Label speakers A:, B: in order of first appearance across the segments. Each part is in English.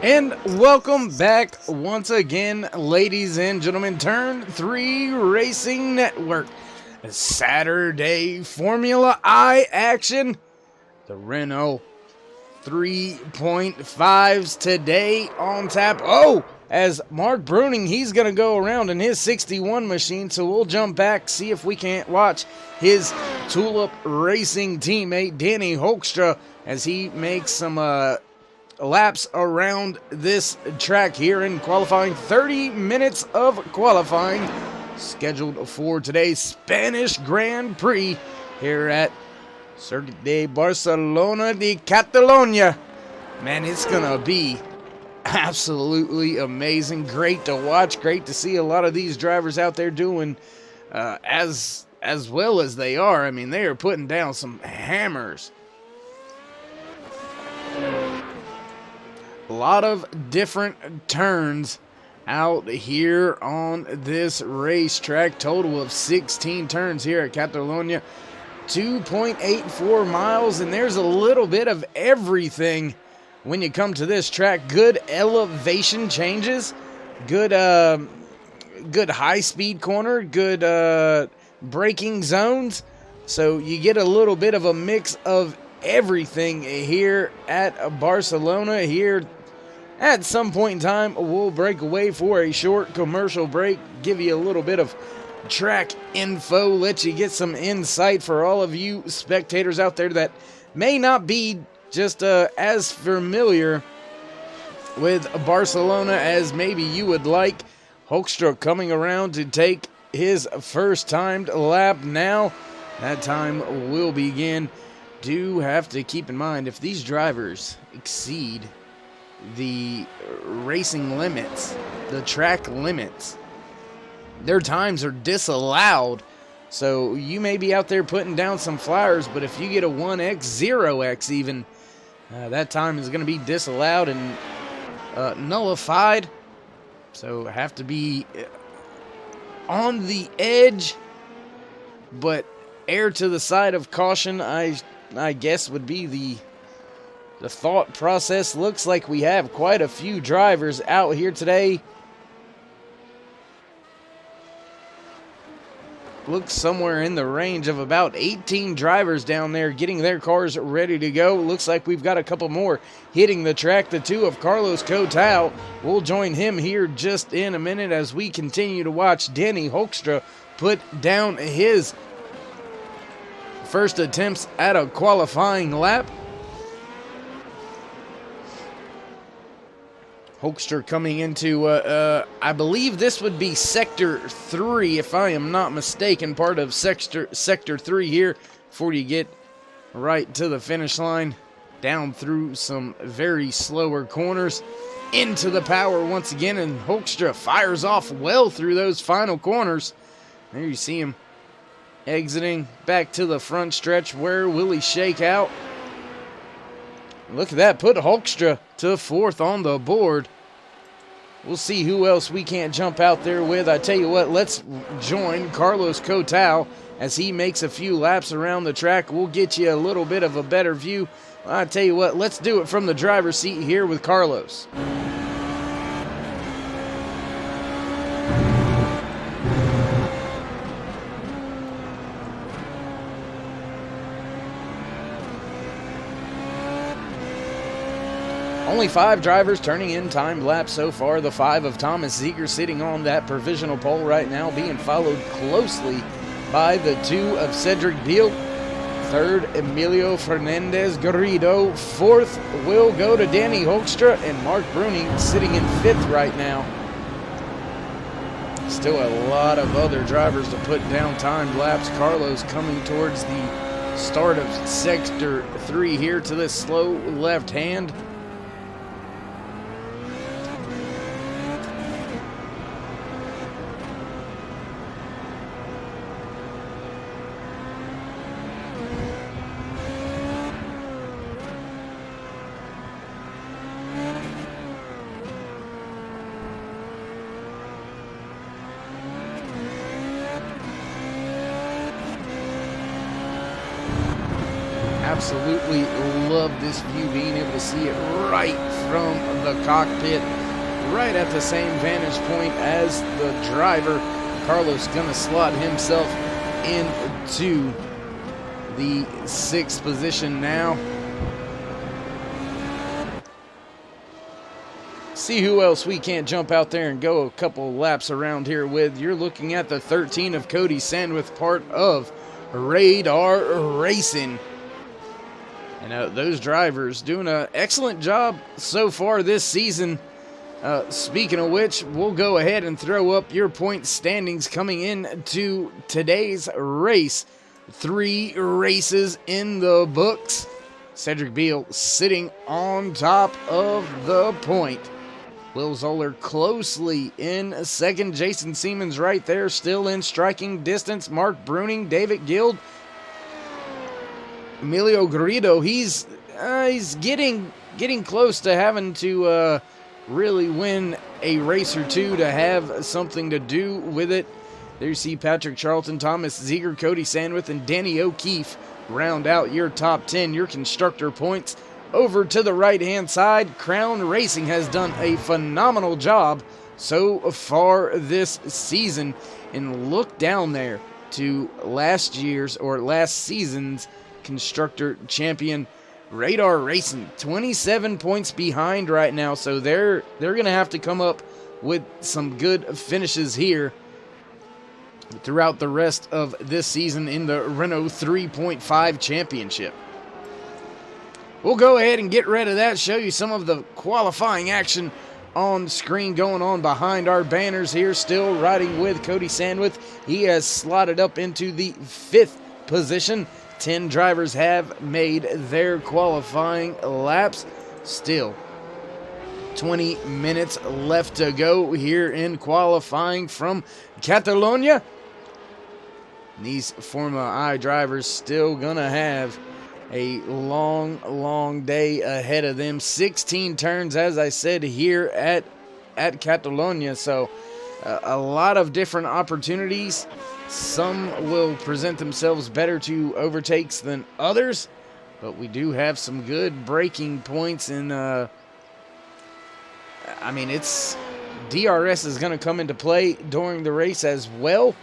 A: And welcome back once again, ladies and gentlemen. Turn 3 Racing Network. Saturday Formula I action. The Renault 3.5s today on tap. Oh, as Mark Bruning, he's going to go around in his 61 machine. So we'll jump back, see if we can't watch his Tulip Racing teammate, Danny Hoekstra, as he makes some laps around this track here in qualifying. 30 minutes of qualifying scheduled for today's Spanish Grand Prix here at Circuit de Barcelona de Catalunya. Man, it's gonna be absolutely amazing. Great to watch. Great to see a lot of these drivers out there doing as well as they are. I mean, they are putting down some hammers. A lot of different turns out here on this racetrack. Total of 16 turns here at Catalunya. 2.84 miles, and there's a little bit of everything when you come to this track. Good elevation changes, good high-speed corner, good braking zones. So you get a little bit of a mix of everything here at Barcelona. Here at some point in time, we'll break away for a short commercial break, give you a little bit of track info, let you get some insight for all of you spectators out there that may not be just as familiar with Barcelona as maybe you would like. Hoekstra coming around to take his first timed lap now. That time will begin. Do have to keep in mind, if these drivers exceed the racing limits, the track limits, their times are disallowed. So you may be out there putting down some flyers, but if you get a 1x, 0x even, that time is going to be disallowed and nullified. So have to be on the edge, but err to the side of caution, I guess would be the thought process. Looks like we have quite a few drivers out here today. Looks somewhere in the range of about 18 drivers down there getting their cars ready to go. Looks like we've got a couple more hitting the track. The two of Carlos Cotau. We'll join him here just in a minute as we continue to watch Danny Hoekstra put down his first attempts at a qualifying lap. Hoekstra coming into, I believe this would be Sector 3, if I am not mistaken, part of Sector 3 here, before you get right to the finish line, down through some very slower corners, into the power once again, and Hoekstra fires off well through those final corners. There you see him exiting back to the front stretch. Where will he shake out? Look at that, put Hoekstra to fourth on the board. We'll see who else we can't jump out there with. I tell you what, let's join Carlos Cotau as he makes a few laps around the track. We'll get you a little bit of a better view. I tell you what, let's do it from the driver's seat here with Carlos. Only 5 drivers turning in timed laps so far. The 5 of Thomas Ziegler sitting on that provisional pole right now, being followed closely by the 2 of Cedric Beal. 3rd, Emilio Fernandez Garrido. 4th will go to Danny Hoekstra, and Mark Bruning sitting in 5th right now. Still a lot of other drivers to put down timed laps. Carlos coming towards the start of Sector 3 here to this slow left hand. absolutely love this view, being able to see it right from the cockpit, right at the same vantage point as the driver. Carlos gonna slot himself into the 6th position now. See who else we can't jump out there and go a couple laps around here with. You're looking at the 13 of Cody Sandwith, part of Radar Racing. And those drivers doing an excellent job so far this season. Speaking of which, we'll go ahead and throw up your point standings coming into today's race. 3 races in the books. Cedric Beal sitting on top of the point. Will Zoller closely in second. Jason Siemens right there, still in striking distance. Mark Bruning, David Guild, Emilio Garrido. He's getting close to having to really win a race or two to have something to do with it. There you see Patrick Charlton, Thomas Ziegler, Cody Sandwith, and Danny O'Keefe round out your top 10, your constructor points. Over to the right-hand side, Crown Racing has done a phenomenal job so far this season. And look down there to last season's constructor champion, Radar Racing, 27 points behind right now. So they're going to have to come up with some good finishes here throughout the rest of this season in the Renault 3.5 Championship. We'll go ahead and get rid of that, show you some of the qualifying action on screen going on behind our banners here. Still riding with Cody Sandwith. He has slotted up into the 5th position. 10 drivers have made their qualifying laps. Still 20 minutes left to go here in qualifying from Catalunya. These Formula I drivers still gonna have a long day ahead of them. 16 turns, as I said, here at Catalunya. So a lot of different opportunities. Some will present themselves better to overtakes than others, but we do have some good braking points. And it's DRS is going to come into play during the race as well.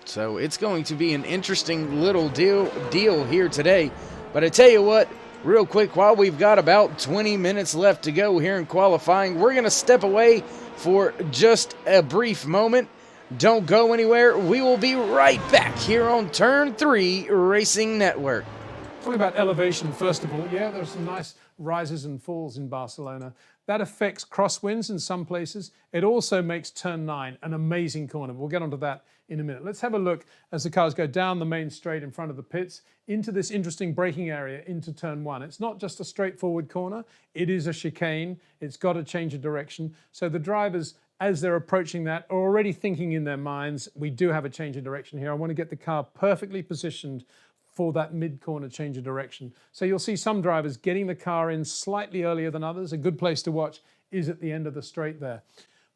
A: So it's going to be an interesting little deal here today. But I tell you what, real quick, while we've got about 20 minutes left to go here in qualifying, we're going to step away for just a brief moment. Don't go anywhere. We will be right back here on Turn 3 Racing Network.
B: Talking about elevation, first of all, yeah, there's some nice rises and falls in Barcelona. That affects crosswinds in some places. It also makes Turn 9 an amazing corner. We'll get onto that in a minute. Let's have a look as the cars go down the main straight in front of the pits into this interesting braking area into Turn 1. It's not just a straightforward corner. It is a chicane. It's got to change of direction. So the drivers, as they're approaching that, are already thinking in their minds, we do have a change of direction here. I want to get the car perfectly positioned for that mid-corner change of direction. So you'll see some drivers getting the car in slightly earlier than others. A good place to watch is at the end of the straight there.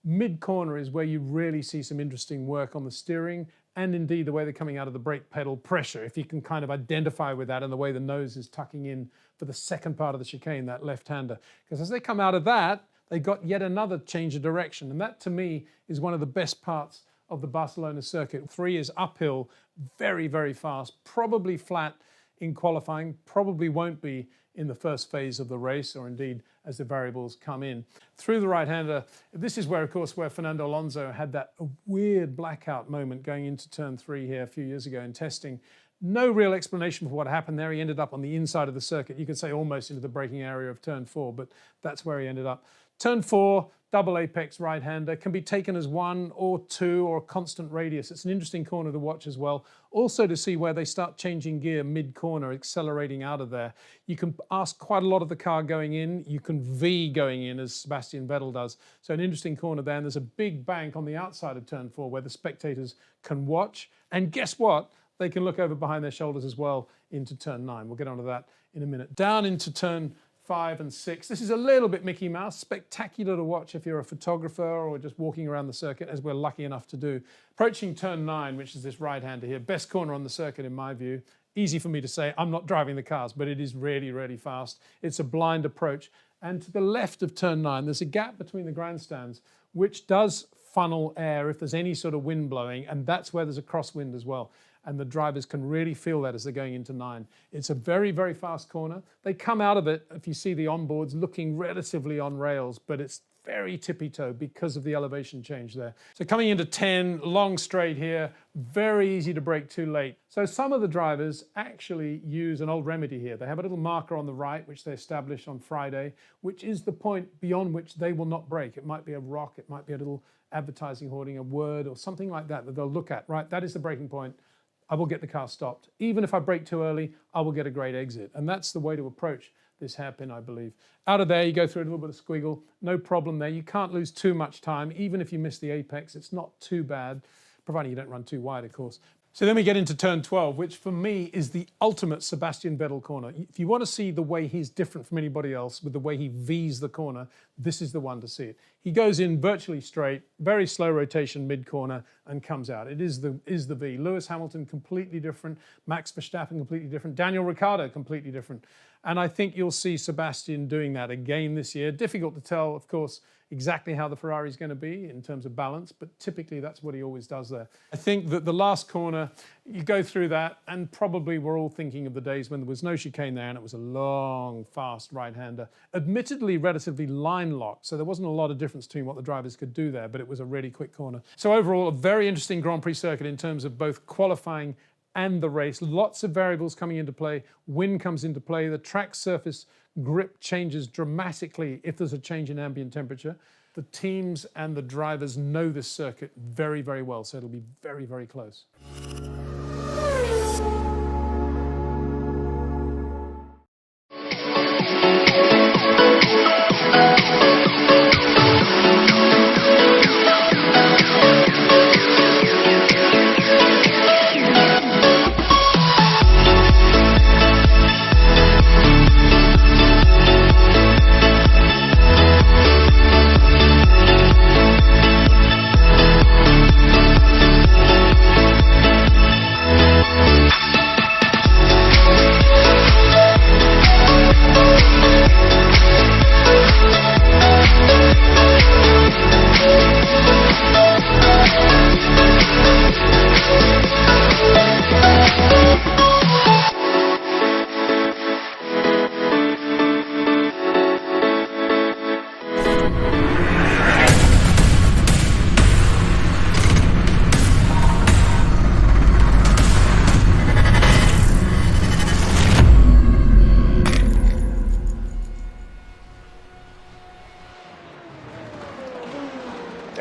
B: Mid-corner is where you really see some interesting work on the steering and indeed the way they're coming out of the brake pedal pressure, if you can kind of identify with that and the way the nose is tucking in for the second part of the chicane, that left-hander. Because as they come out of that, they got yet another change of direction. And that, to me, is one of the best parts of the Barcelona circuit. 3 is uphill, very, very fast, probably flat in qualifying, probably won't be in the first phase of the race, or indeed as the variables come in. Through the right-hander, this is where, of course, where Fernando Alonso had that weird blackout moment going into Turn 3 here a few years ago in testing. No real explanation for what happened there. He ended up on the inside of the circuit. You could say almost into the braking area of Turn 4, but that's where he ended up. Turn 4, double apex right-hander, can be taken as 1 or 2 or a constant radius. It's an interesting corner to watch as well. Also to see where they start changing gear mid-corner, accelerating out of there. You can ask quite a lot of the car going in. You can V going in, as Sebastian Vettel does. So an interesting corner there. And there's a big bank on the outside of Turn 4 where the spectators can watch. And guess what? They can look over behind their shoulders as well into Turn 9. We'll get onto that in a minute. Down into Turn 5 and 6. This is a little bit Mickey Mouse, spectacular to watch if you're a photographer or just walking around the circuit, as we're lucky enough to do. Approaching Turn 9, which is this right-hander here, best corner on the circuit in my view. easy for me to say. I'm not driving the cars, but it is really, really fast. It's a blind approach. And to the left of turn 9, there's a gap between the grandstands, which does funnel air if there's any sort of wind blowing, and that's where there's a crosswind as well. And the drivers can really feel that as they're going into 9. It's a very, very fast corner. They come out of it, if you see the onboards, looking relatively on rails, but it's very tippy-toe because of the elevation change there. So coming into 10, long straight here, very easy to brake too late. So some of the drivers actually use an old remedy here. They have a little marker on the right, which they established on Friday, which is the point beyond which they will not brake. It might be a rock, it might be a little advertising hoarding, a word or something like that that they'll look at, right? That is the braking point. I will get the car stopped. Even if I brake too early, I will get a great exit. And that's the way to approach this hairpin, I believe. Out of there, you go through a little bit of squiggle, no problem there. You can't lose too much time. Even if you miss the apex, it's not too bad, providing you don't run too wide, of course. So then we get into turn 12, which for me is the ultimate Sebastian Vettel corner. If you want to see the way he's different from anybody else with the way he V's the corner, this is the one to see it. He goes in virtually straight, very slow rotation mid-corner, and comes out. It is the V. Lewis Hamilton, completely different. Max Verstappen, completely different. Daniel Ricciardo, completely different. And I think you'll see Sebastian doing that again this year. Difficult to tell, of course, exactly how the Ferrari is going to be in terms of balance, but typically that's what he always does there. I think that the last corner, you go through that, and probably we're all thinking of the days when there was no chicane there and it was a long, fast right-hander. Admittedly, relatively line-locked, so there wasn't a lot of difference between what the drivers could do there, but it was a really quick corner. So overall, a very interesting Grand Prix circuit in terms of both qualifying and the race. Lots of variables coming into play. Wind comes into play. The track surface grip changes dramatically if there's a change in ambient temperature. The teams and the drivers know this circuit very, very well, so it'll be very, very close.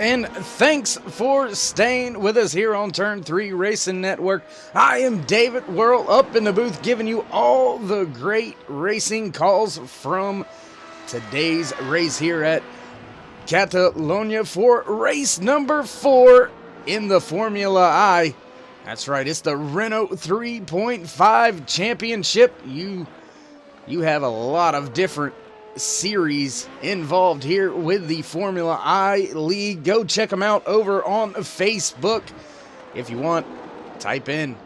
A: And thanks for staying with us here on Turn 3 Racing Network. I am David Worrell up in the booth giving you all the great racing calls from today's race here at Catalunya for race number 4 in the Formula I. That's right, it's the Renault 3.5 Championship. You have a lot of different series involved here with the Formula I League. Go check them out over on Facebook. If you want, type in,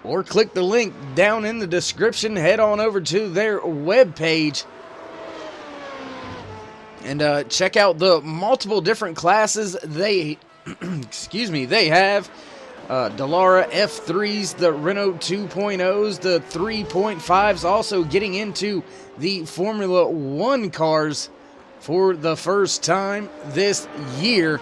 A: or click the link down in the description. Head on over to their webpage and check out the multiple different classes they they have. Dallara F3s, the Renault 2.0s, the 3.5s, also getting into the Formula 1 cars for the first time this year.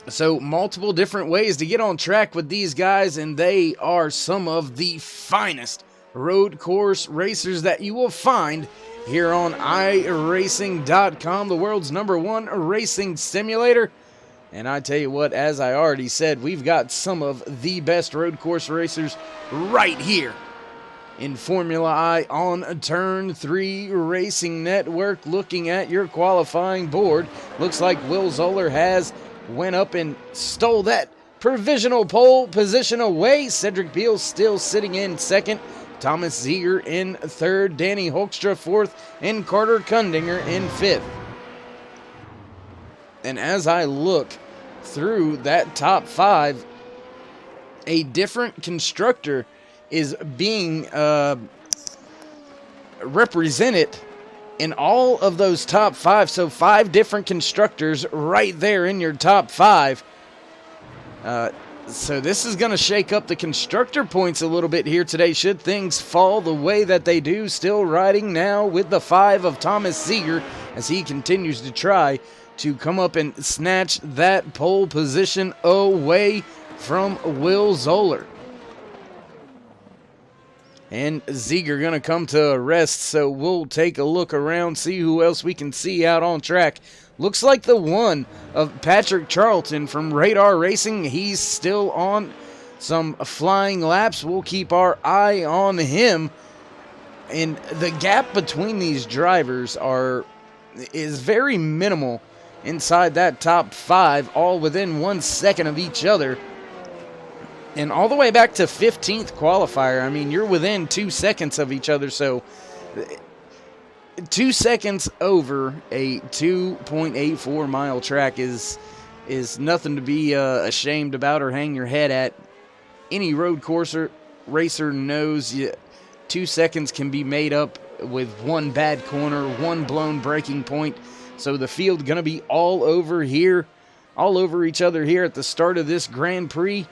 A: So multiple different ways to get on track with these guys, and they are some of the finest road course racers that you will find here on iRacing.com, the world's #1 racing simulator. And I tell you what, as I already said, we've got some of the best road course racers right here in Formula I on Turn 3 Racing Network. Looking at your qualifying board, looks like Will Zoller has went up and stole that provisional pole position away. Cedric Beal still sitting in second. Thomas Ziegler in third. Danny Hoekstra fourth. And Carter Kundinger in fifth. And as I look through that top 5, a different constructor is being represented in all of those top 5. So 5 different constructors right there in your top 5. So this is going to shake up the constructor points a little bit here today, should things fall the way that they do. Still riding now with the 5 of Thomas Seeger as he continues to try to come up and snatch that pole position away from Will Zoller. And Ziegler going to come to a rest, so we'll take a look around, see who else we can see out on track. Looks like the one of Patrick Charlton from Radar Racing. He's still on some flying laps. We'll keep our eye on him. And the gap between these drivers is very minimal inside that top 5, all within 1 second of each other. And all the way back to 15th qualifier, I mean, you're within 2 seconds of each other. So 2 seconds over a 2.84 mile track is nothing to be ashamed about or hang your head at. Any road course racer knows 2 seconds can be made up with 1 bad corner, 1 blown braking point. So the field going to be all over each other here at the start of this Grand Prix.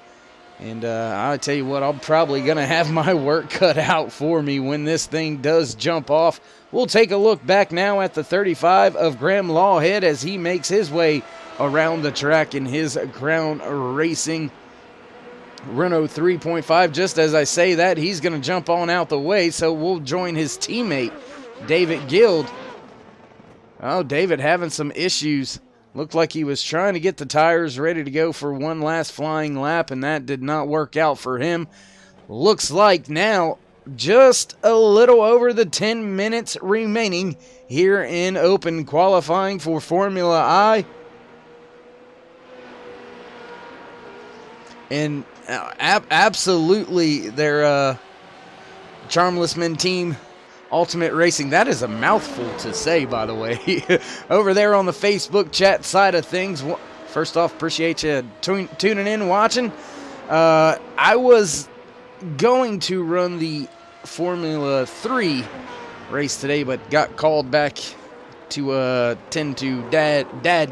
A: And I'll tell you what, I'm probably going to have my work cut out for me when this thing does jump off. We'll take a look back now at the 35 of Graham Lawhead as he makes his way around the track in his Crown Racing Renault 3.5. Just as I say that, he's going to jump on out the way, so we'll join his teammate, David Guild. Oh, David having some issues. Looked like he was trying to get the tires ready to go for one last flying lap, and that did not work out for him. Looks like now just a little over the 10 minutes remaining here in open qualifying for Formula I. And absolutely their Charmless Men team Ultimate Racing. That is a mouthful to say, by the way. Over there on the Facebook chat side of things, first off, appreciate you tuning in, watching. I was going to run the Formula 3 race today, but got called back to tend to dad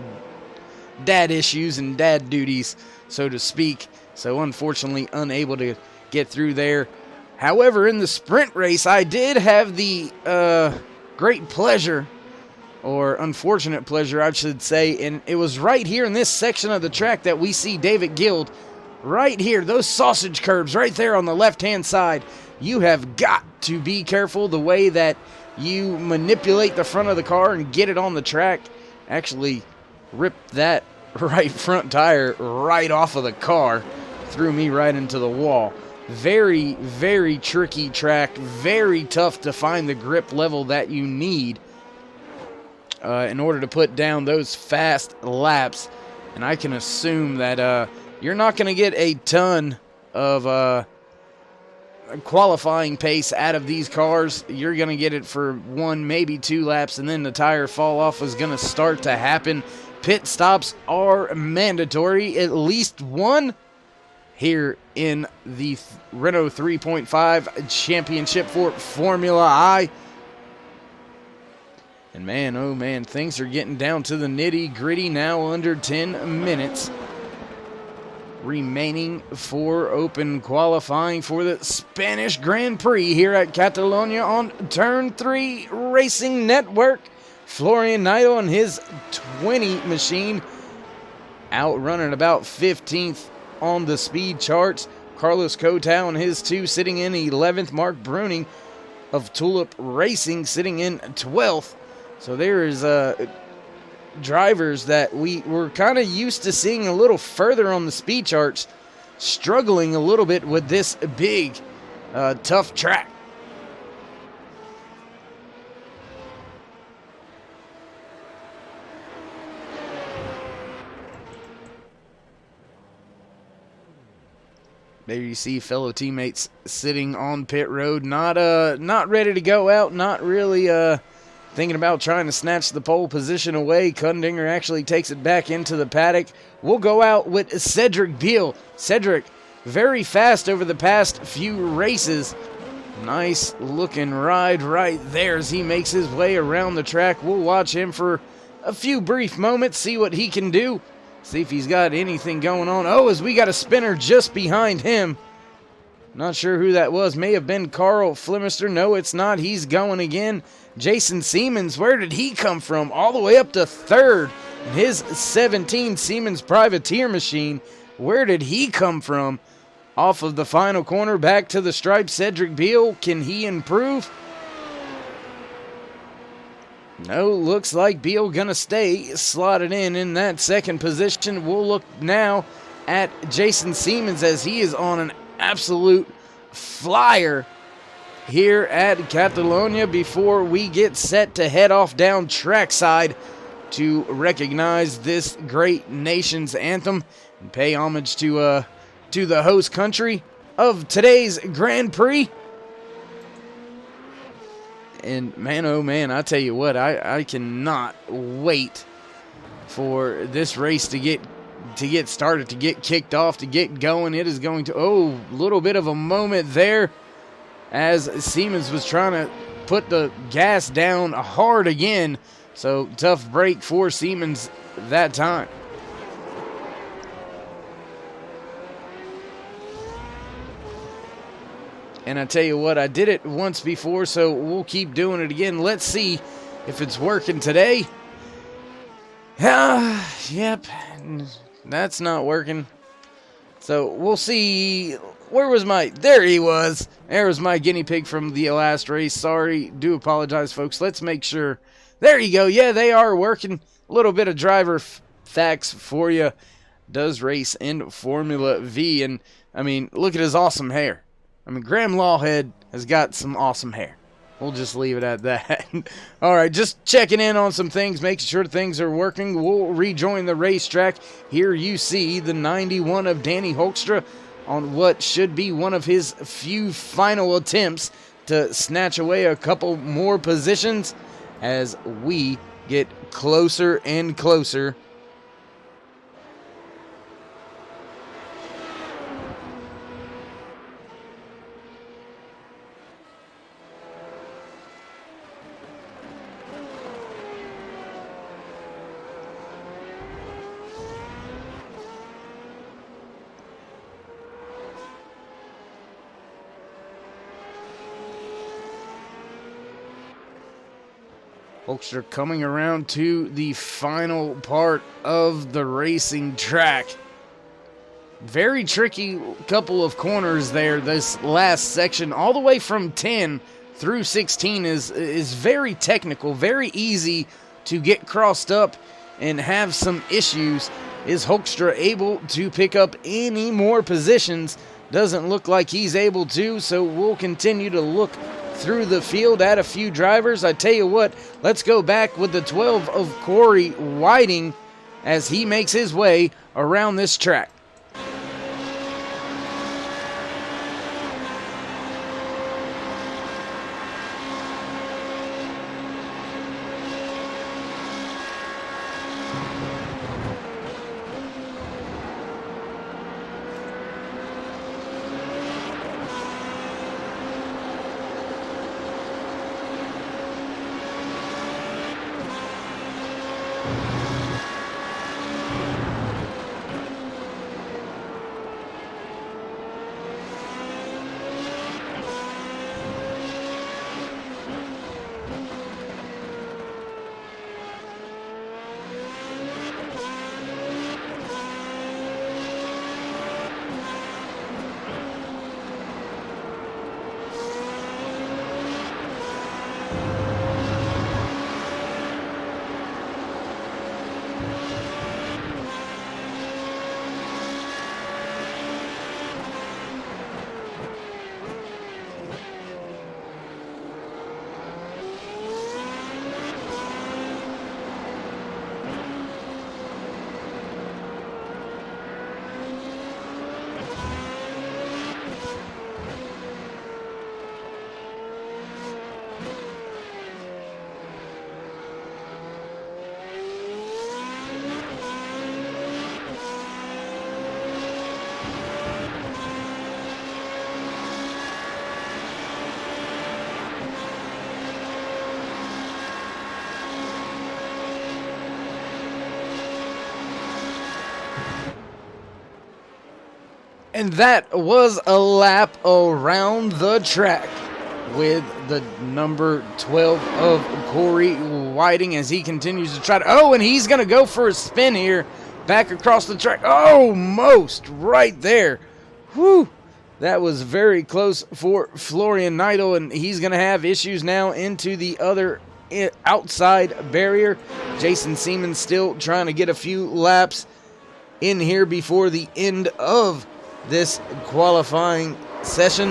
A: issues and dad duties, so to speak. So unfortunately, unable to get through there. However, in the sprint race, I did have the great pleasure, or unfortunate pleasure, I should say, and it was right here in this section of the track that we see David Guild. Right here, those sausage curbs right there on the left-hand side. You have got to be careful the way that you manipulate the front of the car and get it on the track. Actually, ripped that right front tire right off of the car. Threw me right into the wall. Very, very tricky track. Very tough to find the grip level that you need in order to put down those fast laps. And I can assume that you're not going to get a ton of qualifying pace out of these cars. You're going to get it for 1, maybe 2 laps, and then the tire fall off is going to start to happen. Pit stops are mandatory, at least 1 here in the Renault 3.5 Championship for Formula I. And man, oh man, things are getting down to the nitty-gritty now. Under 10 minutes remaining for open qualifying for the Spanish Grand Prix here at Catalunya on Turn 3 Racing Network. Florian Naito and his 20 machine outrunning about 15th on the speed charts. Carlos Cotow and his 2 sitting in 11th. Mark Bruning of Tulip Racing sitting in 12th. So there is drivers that we were kind of used to seeing a little further on the speed charts struggling a little bit with this big, tough track. There you see fellow teammates sitting on pit road, not ready to go out, not really thinking about trying to snatch the pole position away. Kundinger actually takes it back into the paddock. We'll go out with Cedric Beal. Cedric very fast over the past few races. Nice looking ride right there as he makes his way around the track. We'll watch him for a few brief moments, see what he can do, see if he's got anything going on. Oh, as we got a spinner just behind him. Not sure who that was. May have been Carl Flemister. No, it's not. He's going again. Jason Siemens, where did he come from? All the way up to third. His 17 Siemens Privateer machine. Where did he come from? Off of the final corner, back to the stripe. Cedric Beal, can he improve? No, looks like Beal gonna stay slotted in that second position. We'll look now at Jason Siemens as he is on an absolute flyer here at Catalunya before we get set to head off down trackside to recognize this great nation's anthem and pay homage to the host country of today's Grand Prix. And man, oh man, I tell you what, I cannot wait for this race to get started, to get kicked off, to get going. It is going to, oh, little bit of a moment there as Siemens was trying to put the gas down hard again. So tough break for Siemens that time. And I tell you what, I did it once before, so we'll keep doing it again. Let's see if it's working today. Yep, that's not working. So we'll see. Where was my... There he was. There was my guinea pig from the last race. Sorry, do apologize, folks. Let's make sure. There you go. Yeah, they are working. A little bit of driver facts for you. Does race in Formula V. And, I mean, look at his awesome hair. I mean, Graham Lawhead has got some awesome hair. We'll just leave it at that. All right, just checking in on some things, making sure things are working. We'll rejoin the racetrack. Here you see the 91 of Danny Hoekstra on what should be one of his few final attempts to snatch away a couple more positions as we get closer and closer. Hoekstra coming around to the final part of the racing track. Very tricky couple of corners there. This last section, all the way from 10 through 16, is very technical, very easy to get crossed up and have some issues. Is Hoekstra able to pick up any more positions? Doesn't look like he's able to, so we'll continue to look through the field at a few drivers. I tell you what, let's go back with the 12 of Corey Whiting as he makes his way around this track. And that was a lap around the track with the number 12 of Corey Whiting as he continues to try to, oh, and he's going to go for a spin here back across the track. Almost right there. Whew. That was very close for Florian Neidl, and he's going to have issues now into the other outside barrier. Jason Seaman still trying to get a few laps in here before the end of this qualifying session.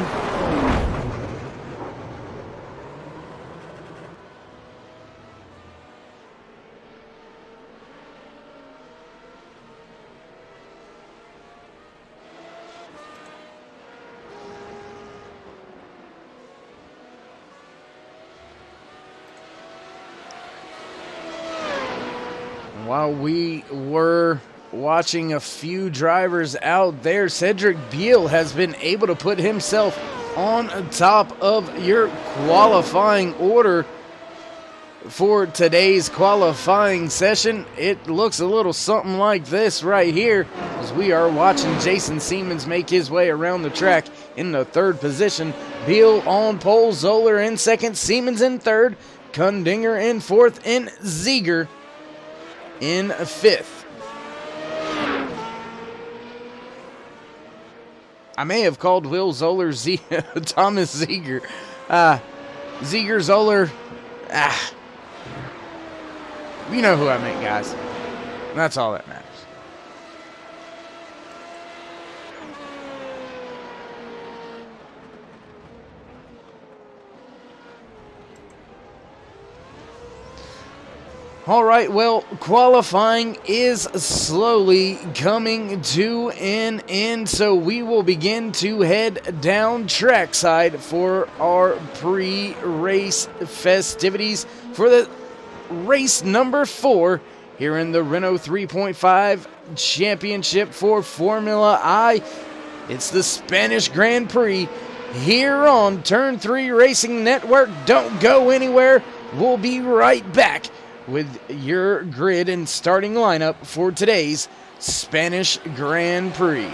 A: While we were watching a few drivers out there, Cedric Beal has been able to put himself on top of your qualifying order for today's qualifying session. It looks a little something like this right here as we are watching Jason Seamans make his way around the track in the third position. Beal on pole, Zoller in second, Seamans in third, Kundinger in fourth, and Ziegler in fifth. I may have called Will Zoller Thomas Ziegler. Ziegler, Zoller. You know who I meant, guys. That's all that matters. All right, well, qualifying is slowly coming to an end, so we will begin to head down trackside for our pre-race festivities for the race number 4 here in the Renault 3.5 Championship for Formula I. It's the Spanish Grand Prix here on Turn 3 Racing Network. Don't go anywhere. We'll be right back with your grid and starting lineup for today's Spanish Grand Prix.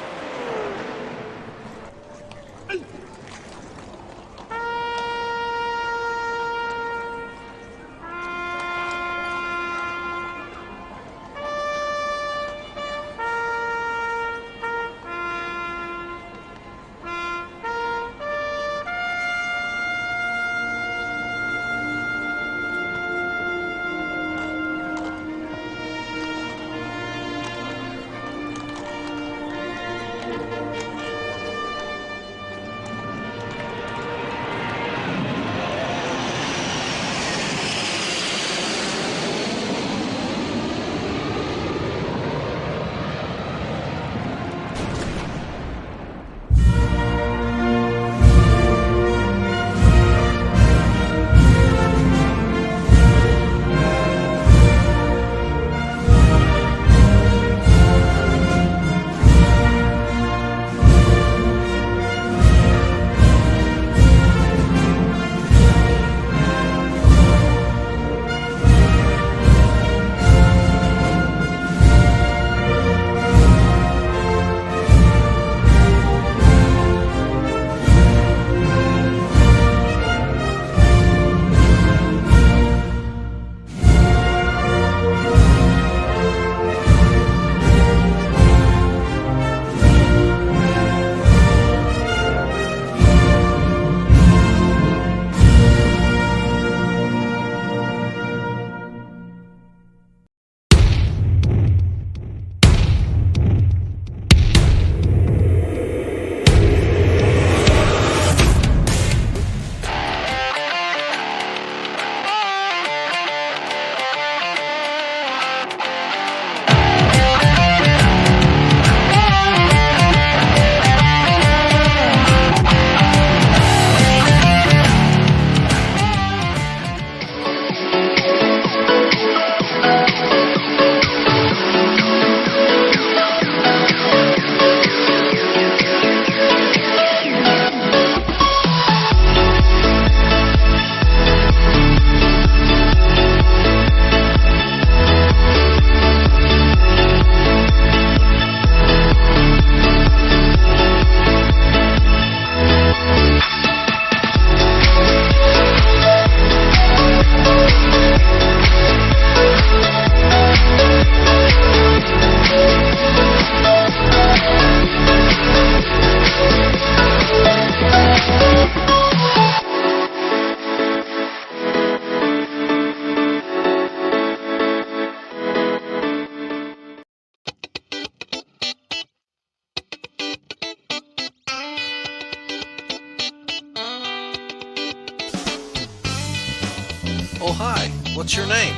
C: Oh, hi. What's your name?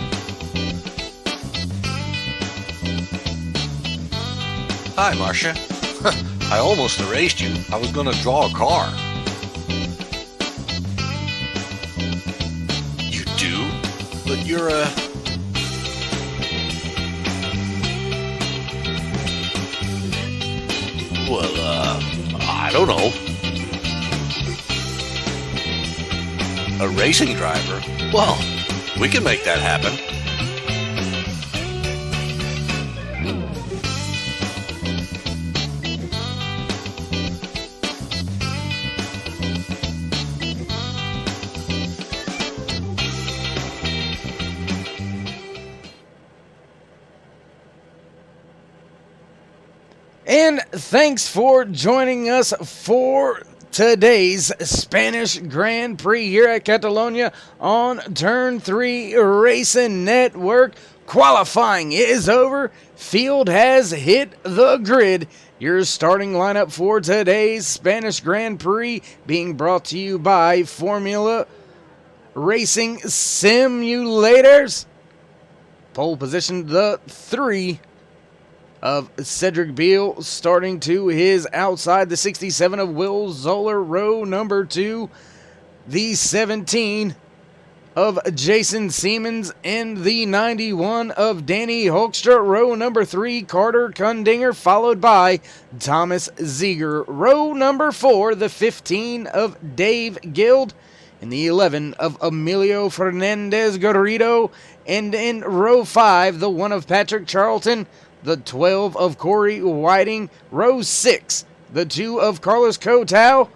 C: Hi, Marcia. I almost erased you. I was gonna draw a car. You do? But you're a... Well, I don't know. A racing driver? Well, we can make that happen.
A: And thanks for joining us for today's Spanish Grand Prix here at Catalunya on Turn 3 Racing Network. Qualifying is over. Field has hit the grid. Your starting lineup for today's Spanish Grand Prix being brought to you by Formula Racing Simulators. Pole position, the 3 of Cedric Beal, starting to his outside, the 67 of Will Zoller, row number 2, the 17 of Jason Siemens, and the 91 of Danny Hoekstra, row number 3, Carter Kundinger, followed by Thomas Ziegler, row number 4, the 15 of Dave Guild, and the 11 of Emilio Fernandez Garrido, and in row 5, the 1 of Patrick Charlton, the 12 of Corey Whiting, row 6, the 2 of Carlos Cotau,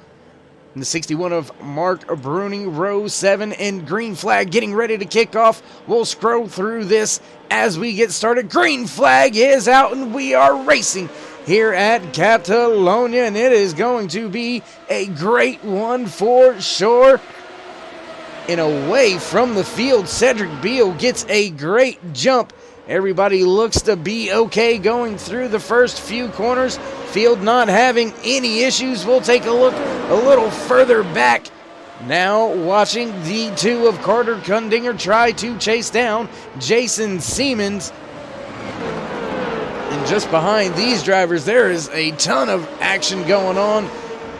A: and the 61 of Mark Bruning, row 7, and green flag getting ready to kick off. We'll scroll through this as we get started. Green flag is out and we are racing here at Catalunya, and it is going to be a great one for sure. And away from the field, Cedric Beal gets a great jump. Everybody looks to be okay going through the first few corners. Field not having any issues. We'll take a look a little further back. Now watching the 2 of Carter Kundinger try to chase down Jason Siemens. And just behind these drivers, there is a ton of action going on.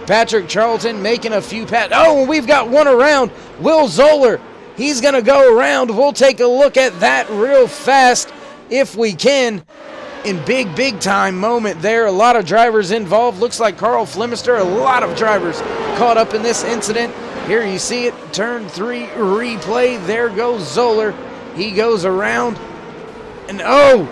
A: Patrick Charlton making a few Oh, and we've got one around. Will Zoller, he's going to go around. We'll take a look at that real fast if we can. In big time moment there. A lot of drivers involved. Looks like Carl Flemister. A lot of drivers caught up in this incident. Here you see it. Turn 3 replay. There goes Zoller. He goes around. And oh!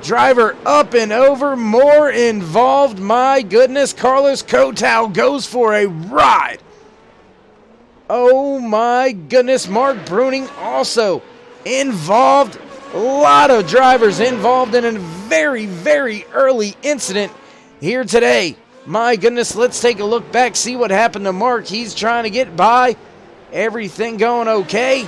A: Driver up and over. More involved. My goodness. Carlos Cotau goes for a ride. Oh my goodness. Mark Bruning also involved. A lot of drivers involved in a very early incident here today. My goodness, let's take a look back, see what happened to Mark. He's trying to get by. Everything going okay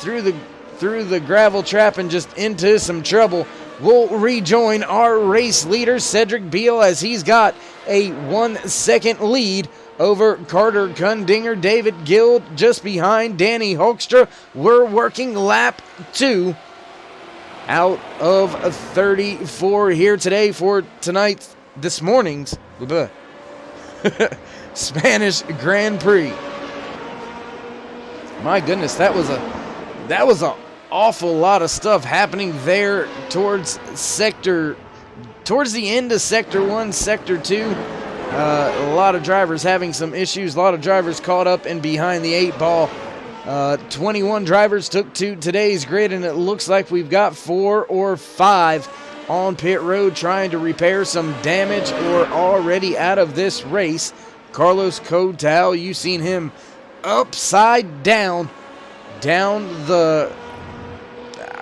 A: through the gravel trap and just into some trouble. We'll rejoin our race leader, Cedric Beal, as he's got a 1 second lead over Carter Kundinger. David Guild just behind Danny Hoekstra. We're working lap 2. Out of 34 here today for this morning's Spanish Grand Prix. My goodness, that was an awful lot of stuff happening there towards the end of Sector 1, Sector 2. A lot of drivers having some issues, a lot of drivers caught up and behind the 8 ball. 21 drivers took to today's grid, and it looks like we've got 4 or 5 on pit road trying to repair some damage or already out of this race. Carlos Cotau, you've seen him upside down the,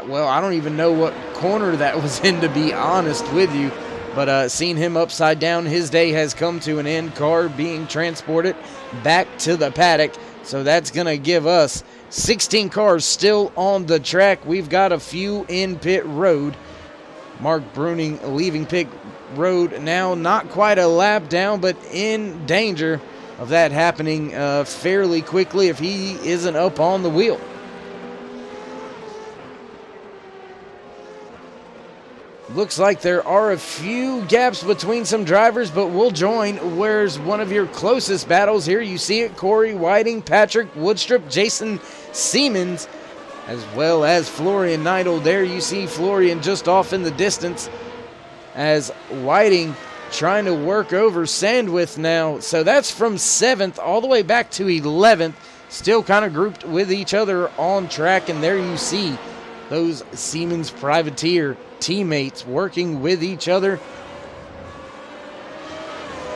A: well, I don't even know what corner that was in, to be honest with you, but seen him upside down. His day has come to an end. Car being transported back to the paddock. So that's going to give us 16 cars still on the track. We've got a few in pit road. Mark Bruning leaving pit road now, not quite a lap down, but in danger of that happening fairly quickly if he isn't up on the wheel. Looks like there are a few gaps between some drivers, but we'll join. Where's one of your closest battles? Here you see it, Corey Whiting, Patrick Woodstrup, Jason Siemens, as well as Florian Neidl. There you see Florian just off in the distance as Whiting trying to work over Sandwith now. So that's from 7th all the way back to 11th, still kind of grouped with each other on track. And there you see those Siemens Privateer teammates working with each other.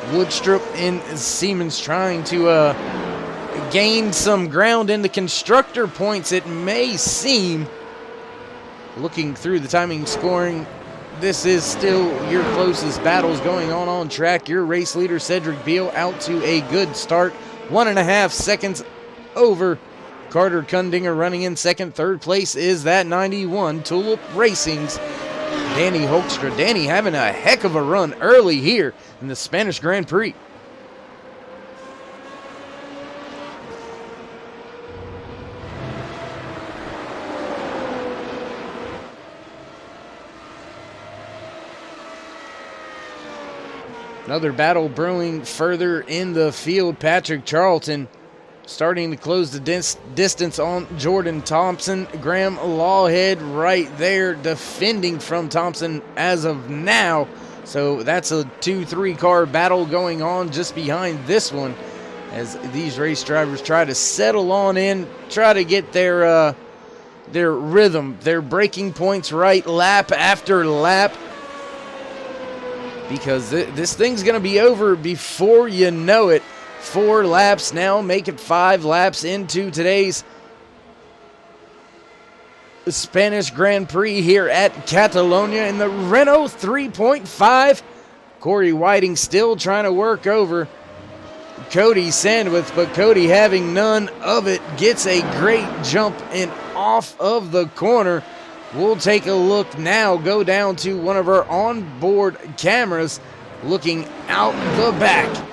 A: Woodstrup and Siemens trying to gain some ground in the constructor points, it may seem. Looking through the timing scoring, this is still your closest battles going on track. Your race leader, Cedric Beal, out to a good start. 1.5 seconds over Carter Kundinger running in second. Third place is that 91 Tulip Racing's Danny Hoekstra. Danny having a heck of a run early here in the Spanish Grand Prix. Another battle brewing further in the field. Patrick Charlton starting to close the distance on Jordan Thompson. Graham Lawhead right there defending from Thompson as of now. So that's a 2-3 car battle going on just behind this one as these race drivers try to settle on in, try to get their rhythm, their braking points right lap after lap, because this thing's going to be over before you know it. 4 laps now, make it 5 laps into today's Spanish Grand Prix here at Catalunya in the Renault 3.5. Corey Whiting still trying to work over Cody Sandwith, but Cody, having none of it, gets a great jump and off of the corner. We'll take a look now, go down to one of our onboard cameras looking out the back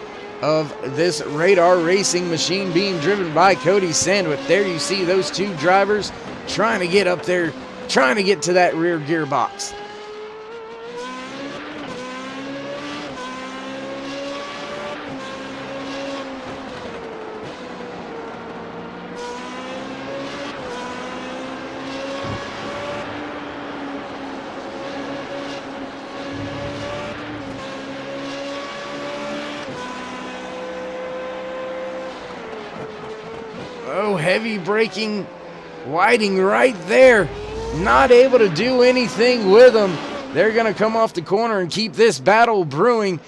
A: of this radar racing machine being driven by Cody Sandwith. There you see those 2 drivers trying to get up there, trying to get to that rear gearbox. Oh, heavy braking, Whiting right there, not able to do anything with them. They're going to come off the corner and keep this battle brewing.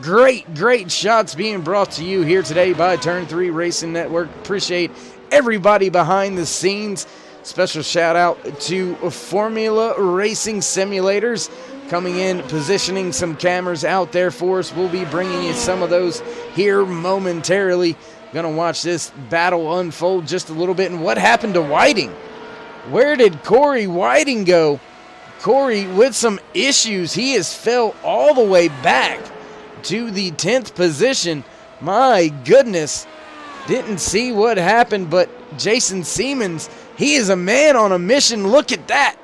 A: Great shots being brought to you here today by Turn 3 Racing Network. Appreciate everybody behind the scenes. Special shout out to Formula Racing Simulators coming in, positioning some cameras out there for us. We'll be bringing you some of those here momentarily. Gonna watch this battle unfold just a little bit. And what happened to Whiting? Where did Corey Whiting go? Corey with some issues. He has fell all the way back to the 10th position. My goodness. Didn't see what happened, but Jason Siemens, he is a man on a mission. Look at that.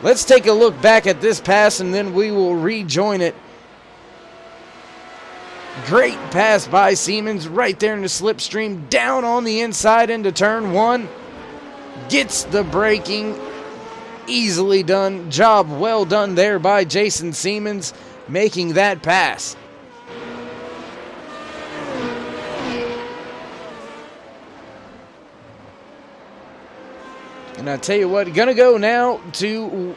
A: Let's take a look back at this pass and then we will rejoin it. Great pass by Siemens right there in the slipstream, down on the inside into turn 1. Gets the braking, easily done. Job well done there by Jason Siemens, making that pass. And I tell you what, gonna go now to,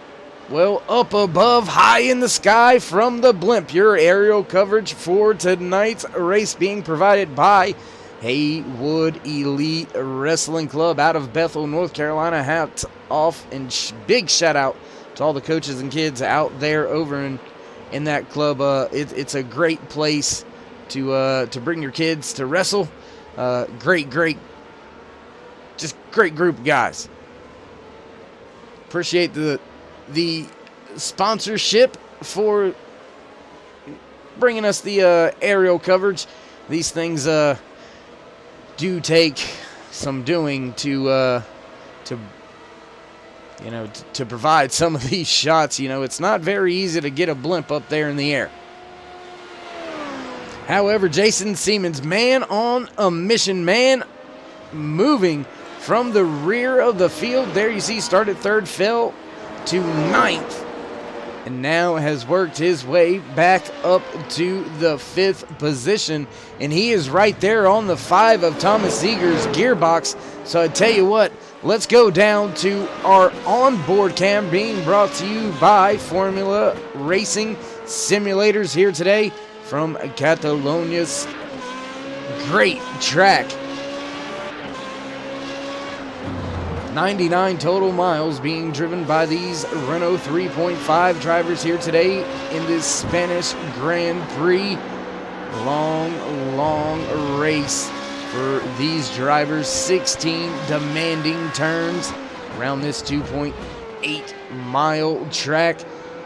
A: well, up above, high in the sky from the blimp. Your aerial coverage for tonight's race being provided by Haywood Elite Wrestling Club out of Bethel, North Carolina. Hats off and big shout out to all the coaches and kids out there over in that club. It's a great place to bring your kids to wrestle. Great group of guys. Appreciate the sponsorship for bringing us the aerial coverage. These things do take some doing to to provide some of these shots. It's not very easy to get a blimp up there in the air. However, Jason Siemens, man on a mission, man moving from the rear of the field. There you see, started third, fell to ninth, and now has worked his way back up to the fifth position. And he is right there on the 5 of Thomas Ziegler's gearbox. So I tell you what, let's go down to our onboard cam being brought to you by Formula Racing Simulators here today from Catalunya's great track. 99 total miles being driven by these Renault 3.5 drivers here today in this Spanish Grand Prix. Long race for these drivers. 16 demanding turns around this 2.8 mile track.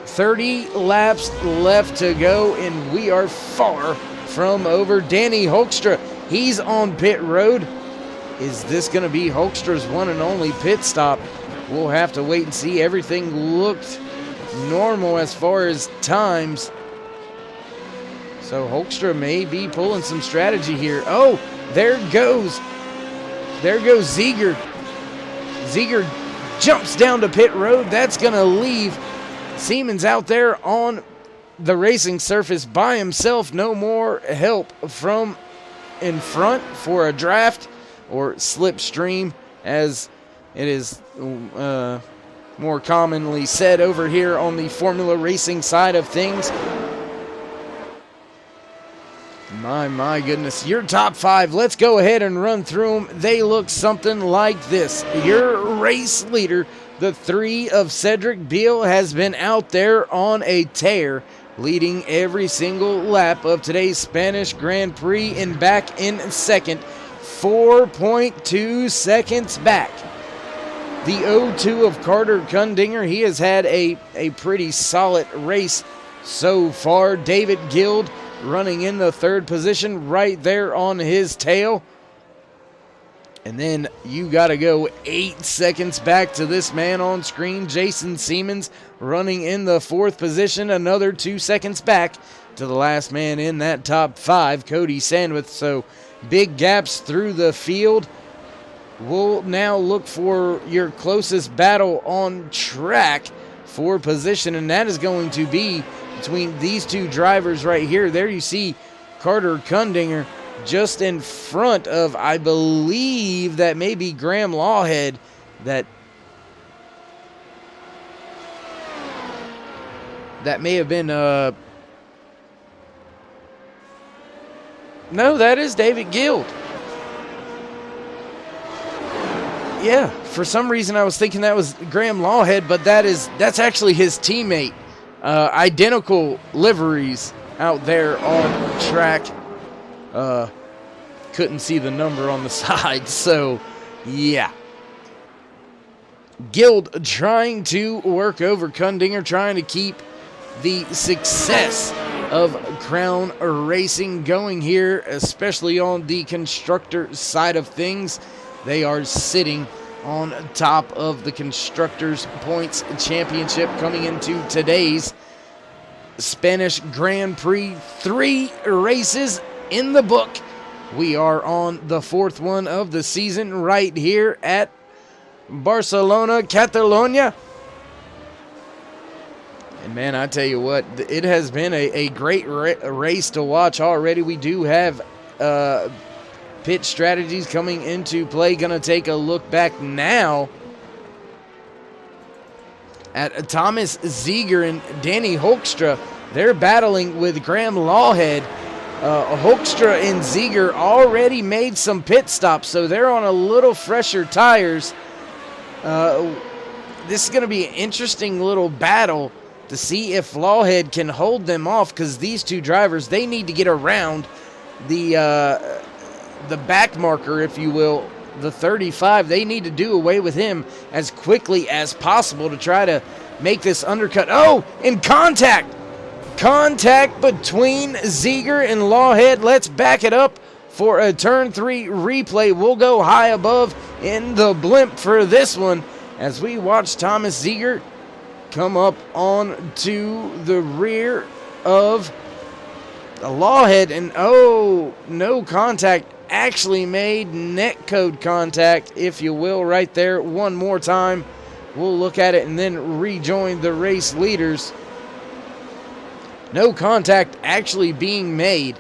A: 30 laps left to go, and we are far from over. Danny Hoekstra, he's on pit road. Is this going to be Hoekstra's one and only pit stop? We'll have to wait and see. Everything looked normal as far as times. So Hoekstra may be pulling some strategy here. Oh, there goes Ziegler. Ziegler jumps down to pit road. That's going to leave Siemens out there on the racing surface by himself. No more help from in front for a draft or slipstream, as it is more commonly said over here on the Formula Racing side of things. My goodness. Your top 5, let's go ahead and run through them. They look something like this. Your race leader, the 3 of Cedric Beal, has been out there on a tear, leading every single lap of today's Spanish Grand Prix, and back in second, 4.2 seconds back. The 0-2 of Carter Kundinger, he has had a pretty solid race so far. David Guild running in the 3rd position, right there on his tail. And then you got to go 8 seconds back to this man on screen, Jason Siemens, running in the 4th position, another 2 seconds back to the last man in that top 5, Cody Sandwith. So big gaps through the field. We'll now look for your closest battle on track for position, and that is going to be between these 2 drivers right here. There you see Carter Kundinger just in front of, I believe that may be Graham Lawhead. That may have been no, that is David Guild. Yeah, for some reason I was thinking that was Graham Lawhead, but that's actually his teammate. Identical liveries out there on track. Couldn't see the number on the side, so yeah. Guild trying to work over Kundinger, trying to keep the success of Crown Racing going here, especially on the constructor side of things. They are sitting on top of the Constructors' Points Championship coming into today's Spanish Grand Prix. 3 races in the book. We are on the 4th one of the season right here at Barcelona, Catalunya. And man, I tell you what, it has been a great race to watch already. We do have pit strategies coming into play. Gonna take a look back now at Thomas Ziegler and Danny Hoekstra. They're battling with Graham Lawhead. Hoekstra and Ziegler already made some pit stops, so they're on a little fresher tires. This is going to be an interesting little battle to see if Lawhead can hold them off, because these 2 drivers, they need to get around the back marker, if you will, the 35. They need to do away with him as quickly as possible to try to make this undercut. Oh, in contact! Contact between Ziegler and Lawhead. Let's back it up for a turn 3 replay. We'll go high above in the blimp for this one. as we watch Thomas Ziegert come up on to the rear of the Lawhead, and oh, no contact actually made, net code contact, if you will, right there. One more time. We'll look at it and then rejoin the race leaders. No contact actually being made.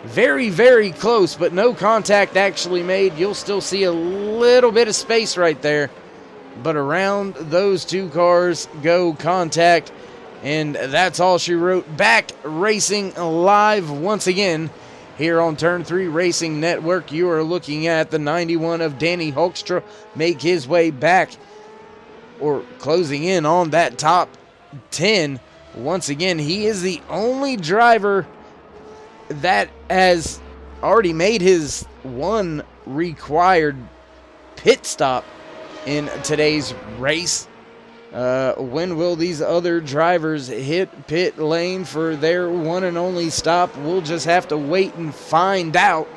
A: Very, very close, but no contact actually made. You'll still see a little bit of space right there. But around those two cars go contact. And that's all she wrote. Back racing live once again here on Turn 3 Racing Network. You are looking at the 91 of Danny Hoekstra make his way back, or closing in on that top 10. Once again, he is the only driver that has already made his one required pit stop in today's race. When will these other drivers hit pit lane for their one and only stop? We'll just have to wait and find out.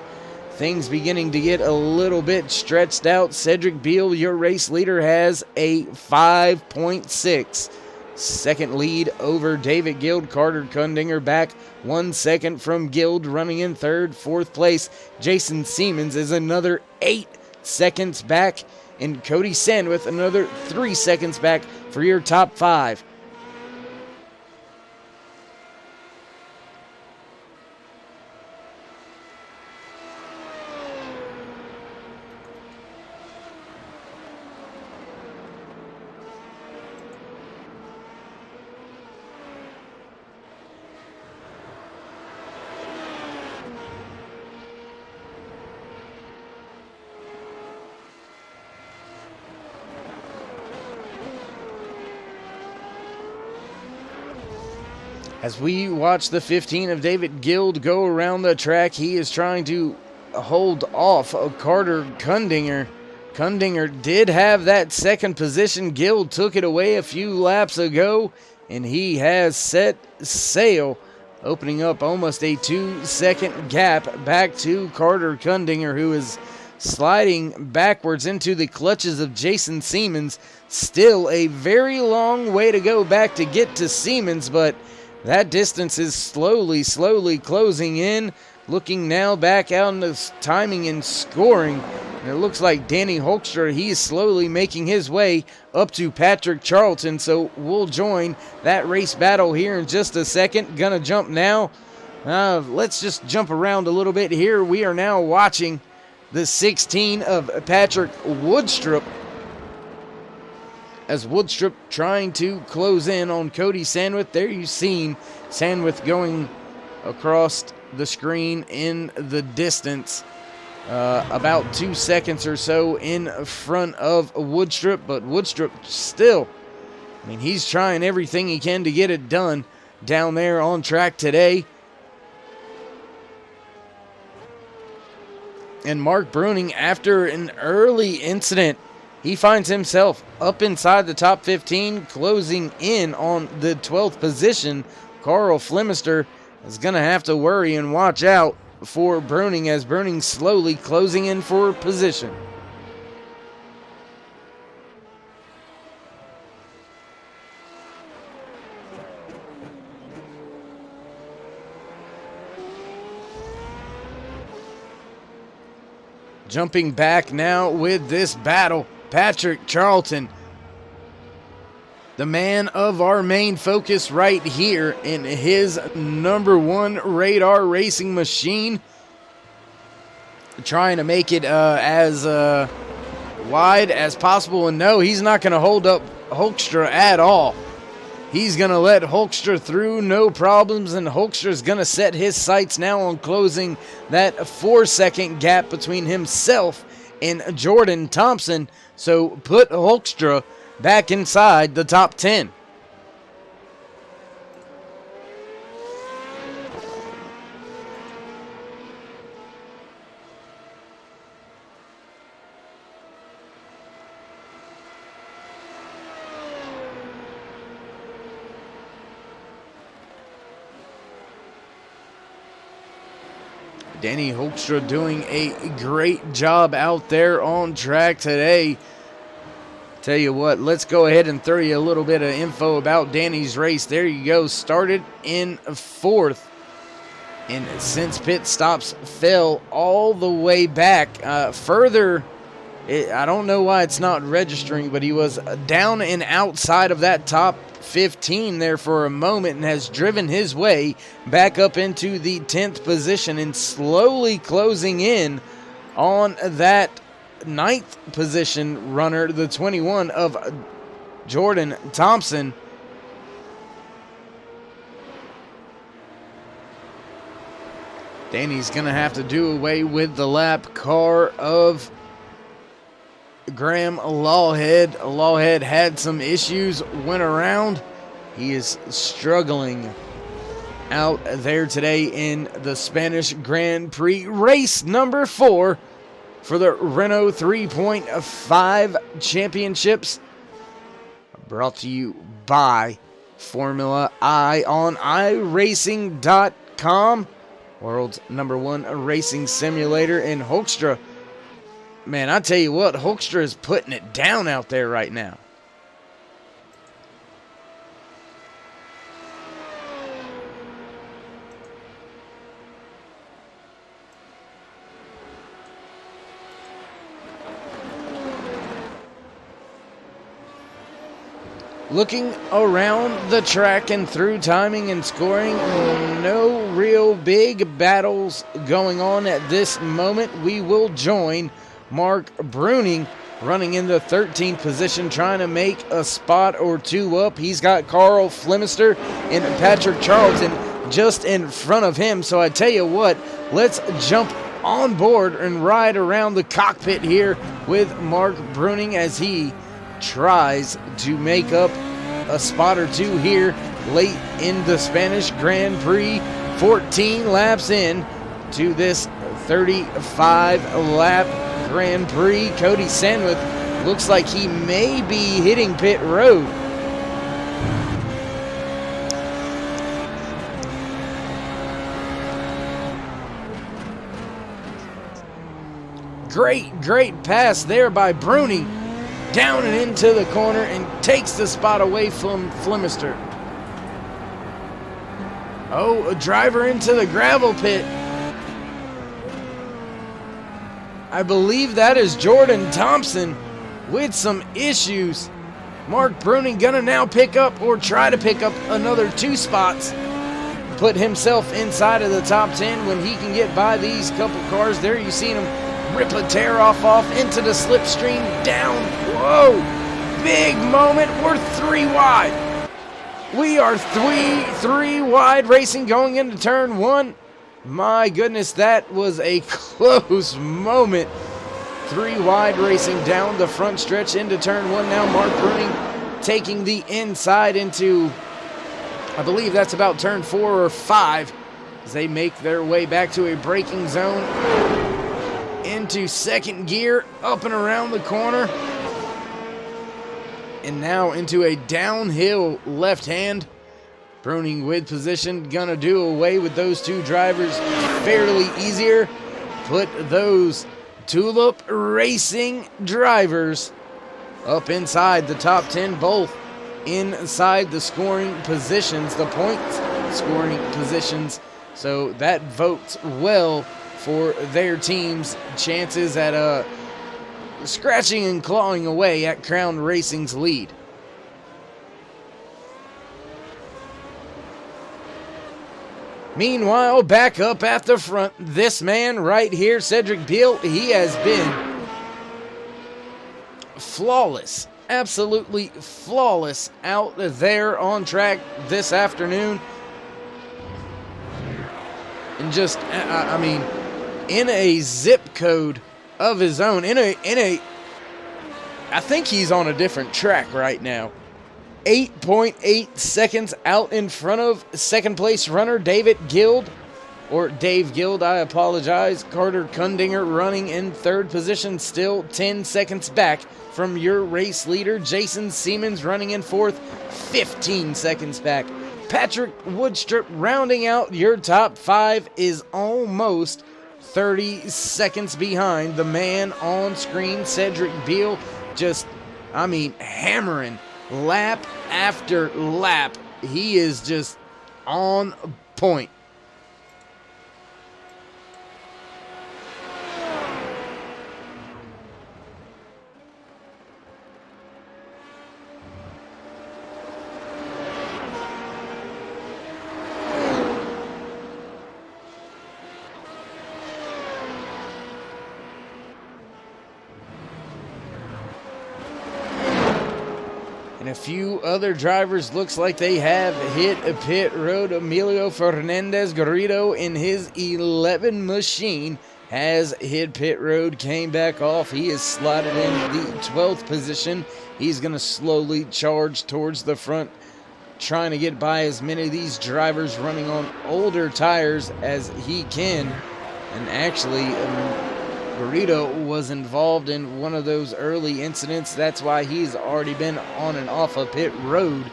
A: Things beginning to get a little bit stretched out. Cedric Beal, your race leader, has a 5.6 second lead over David Guild. Carter Kundinger back 1 second from Guild, running in third. Fourth place, Jason Siemens is another 8 seconds back, and Cody Sandwith another 3 seconds back for your top 5. As we watch the 15 of David Guild go around the track, he is trying to hold off Carter Kundinger. Kundinger did have that second position. Guild took it away a few laps ago, and he has set sail, opening up almost a 2-second gap back to Carter Kundinger, who is sliding backwards into the clutches of Jason Siemens. Still a very long way to go back to get to Siemens, but that distance is slowly closing in. Looking now back out into timing and scoring. And it looks like Danny Hoekstra, he is slowly making his way up to Patrick Charlton. So we'll join that race battle here in just a second. Gonna jump now. Let's just jump around a little bit here. We are now watching the 16 of Patrick Woodstrup, as Woodstrup trying to close in on Cody Sandwith. There you've seen Sandwith going across the screen in the distance, about 2 seconds or so in front of Woodstrup. But Woodstrup still, I mean, he's trying everything he can to get it done down there on track today. And Mark Bruning, after an early incident, he finds himself up inside the top 15, closing in on the 12th position. Carl Flemister is going to have to worry and watch out for Bruning, as Bruning slowly closing in for position. Jumping back now with this battle, Patrick Charlton, the man of our main focus right here in his number one radar racing machine, trying to make it as wide as possible. And no, he's not going to hold up Hoekstra at all. He's going to let Hoekstra through, no problems, and Hoekstra's going to set his sights now on closing that 4-second gap between himself and Jordan Thompson. So put Hoekstra back inside the top 10. Danny Hoekstra doing a great job out there on track today. Tell you what, let's go ahead and throw you a little bit of info about Danny's race. There you go. Started in 4th. And since pit stops, fell all the way back. I don't know why it's not registering, but he was down and outside of that top 15 there for a moment and has driven his way back up into the 10th position and slowly closing in on that 9th position runner, the 21 of Jordan Thompson. Danny's going to have to do away with the lap car of Graham Lawhead. Lawhead had some issues, went around. He is struggling out there today in the Spanish Grand Prix. Race number 4 for the Renault 3.5 Championships. Brought to you by Formula I on iRacing.com. World's #1 racing simulator in Hoekstra. Man, I tell you what, Hoekstra is putting it down out there right now. Looking around the track and through timing and scoring, no real big battles going on at this moment. We will join Mark Bruning running in the 13th position, trying to make a spot or two up. He's got Carl Flemister and Patrick Charlton just in front of him. So I tell you what, let's jump on board and ride around the cockpit here with Mark Bruning as he tries to make up a spot or two here late in the Spanish Grand Prix. 14 laps in to this 35-lap Grand Prix. Cody Sandwith looks like he may be hitting pit road. Great pass there by Bruning. Down and into the corner and takes the spot away from Flemister. Oh, a driver into the gravel pit. I believe that is Jordan Thompson with some issues. Mark Bruning gonna now pick up or try to pick up another 2 spots. Put himself inside of the top 10 when he can get by these couple cars. There you see him rip a tear off into the slipstream down. Whoa, big moment. We're 3 wide. We are three wide racing going into turn 1. My goodness, that was a close moment. 3 wide racing down the front stretch into turn 1. Now Mark Bruning taking the inside into, I believe that's about turn 4 or 5, as they make their way back to a braking zone. Into second gear, up and around the corner. And now into a downhill left hand. Bruning with position, gonna do away with those 2 drivers fairly easier. Put those Tulip Racing drivers up inside the top 10, both inside the scoring positions, the points scoring positions. So that votes well for their team's chances at scratching and clawing away at Crown Racing's lead. Meanwhile, back up at the front, this man right here, Cedric Beal, he has been flawless, absolutely flawless out there on track this afternoon. And just, I mean, in a zip code of his own, I think he's on a different track right now. 8.8 seconds out in front of second place runner Dave Guild, I apologize. Carter Kundinger running in third position, still 10 seconds back from your race leader. Jason Siemens running in fourth, 15 seconds back. Patrick Woodstrip rounding out your top 5 is almost 30 seconds behind the man on screen, Cedric Beal. Just I mean, hammering lap after lap. He is just on point. And a few other drivers looks like they have hit a pit road. Emilio Fernandez Garrido in his 11 machine has hit pit road, came back off. He is slotted in the 12th position. He's going to slowly charge towards the front, trying to get by as many of these drivers running on older tires as he can. And actually, Garrido was involved in one of those early incidents. That's why he's already been on and off a pit road.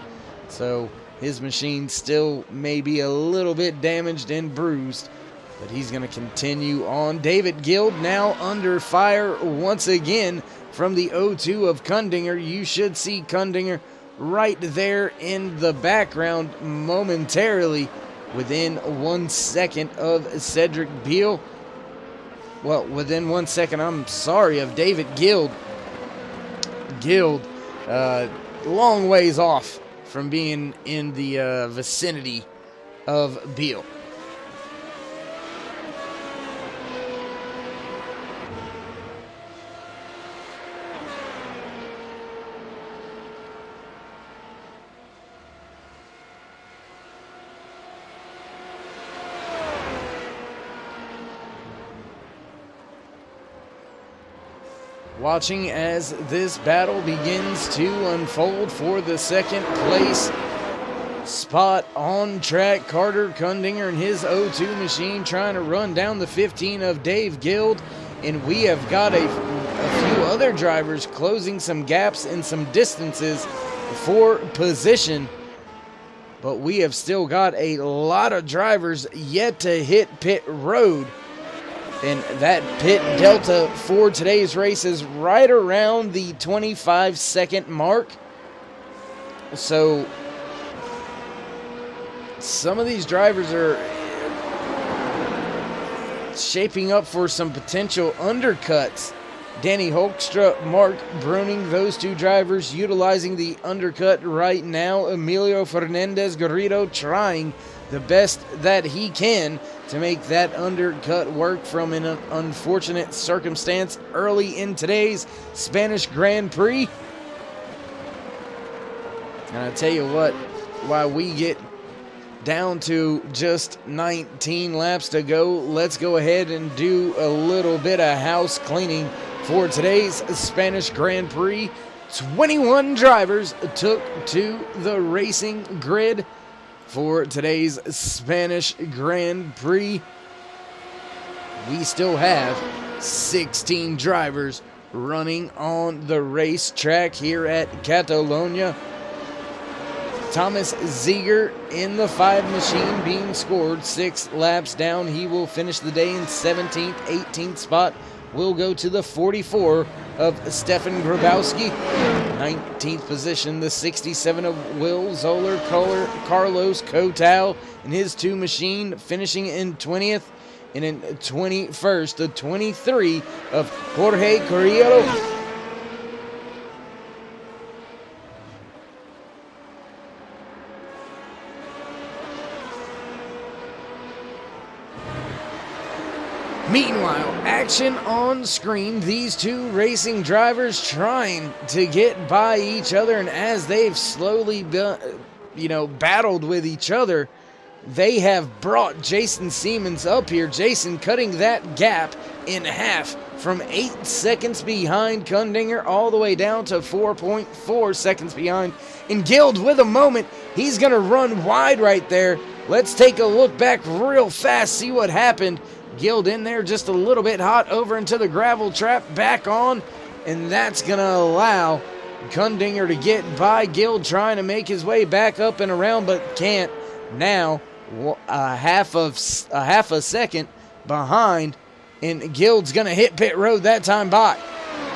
A: So his machine still may be a little bit damaged and bruised, but he's going to continue on. David Guild now under fire once again from the O2 of Kundinger. You should see Kundinger right there in the background momentarily within 1 second of Cedric Beal. Well, within 1 second, I'm sorry, of David Guild. Guild, long ways off from being in the vicinity of Beal. Watching as this battle begins to unfold for the second place spot on track. Carter Kundinger and his O2 machine trying to run down the 15 of Dave Guild. And we have got a few other drivers closing some gaps and some distances for position. But we have still got a lot of drivers yet to hit pit road. And that pit delta for today's race is right around the 25-second mark. So some of these drivers are shaping up for some potential undercuts. Danny Hoekstra, Mark Bruning, those two drivers utilizing the undercut right now. Emilio Fernandez Garrido trying the best that he can to make that undercut work from an unfortunate circumstance early in today's Spanish Grand Prix. And I tell you what, while we get down to just 19 laps to go, let's go ahead and do a little bit of house cleaning for today's Spanish Grand Prix. 21 drivers took to the racing grid for today's Spanish Grand Prix. We still have 16 drivers running on the racetrack here at Catalunya. Thomas Ziegler in the 5 machine being scored 6 laps down. He will finish the day in 17th, 18th spot. Will go to the 44 of Stefan Grabowski. 19th position, the 67 of Will Zoller. Carlos Cotal in his 2 machine finishing in 20th. And in 21st, the 23 of Jorge Carrillo. Meanwhile, action on screen. These two racing drivers trying to get by each other, and as they've slowly, battled with each other, they have brought Jason Siemens up here. Jason cutting that gap in half from 8 seconds behind Kundinger all the way down to 4.4 seconds behind. And Guild with a moment. He's going to run wide right there. Let's take a look back real fast, see what happened. Guild in there just a little bit hot over into the gravel trap, back on, and that's going to allow Kundinger to get by Guild, trying to make his way back up and around, but can't. Now a half a second behind, and Guild's going to hit pit road that time by.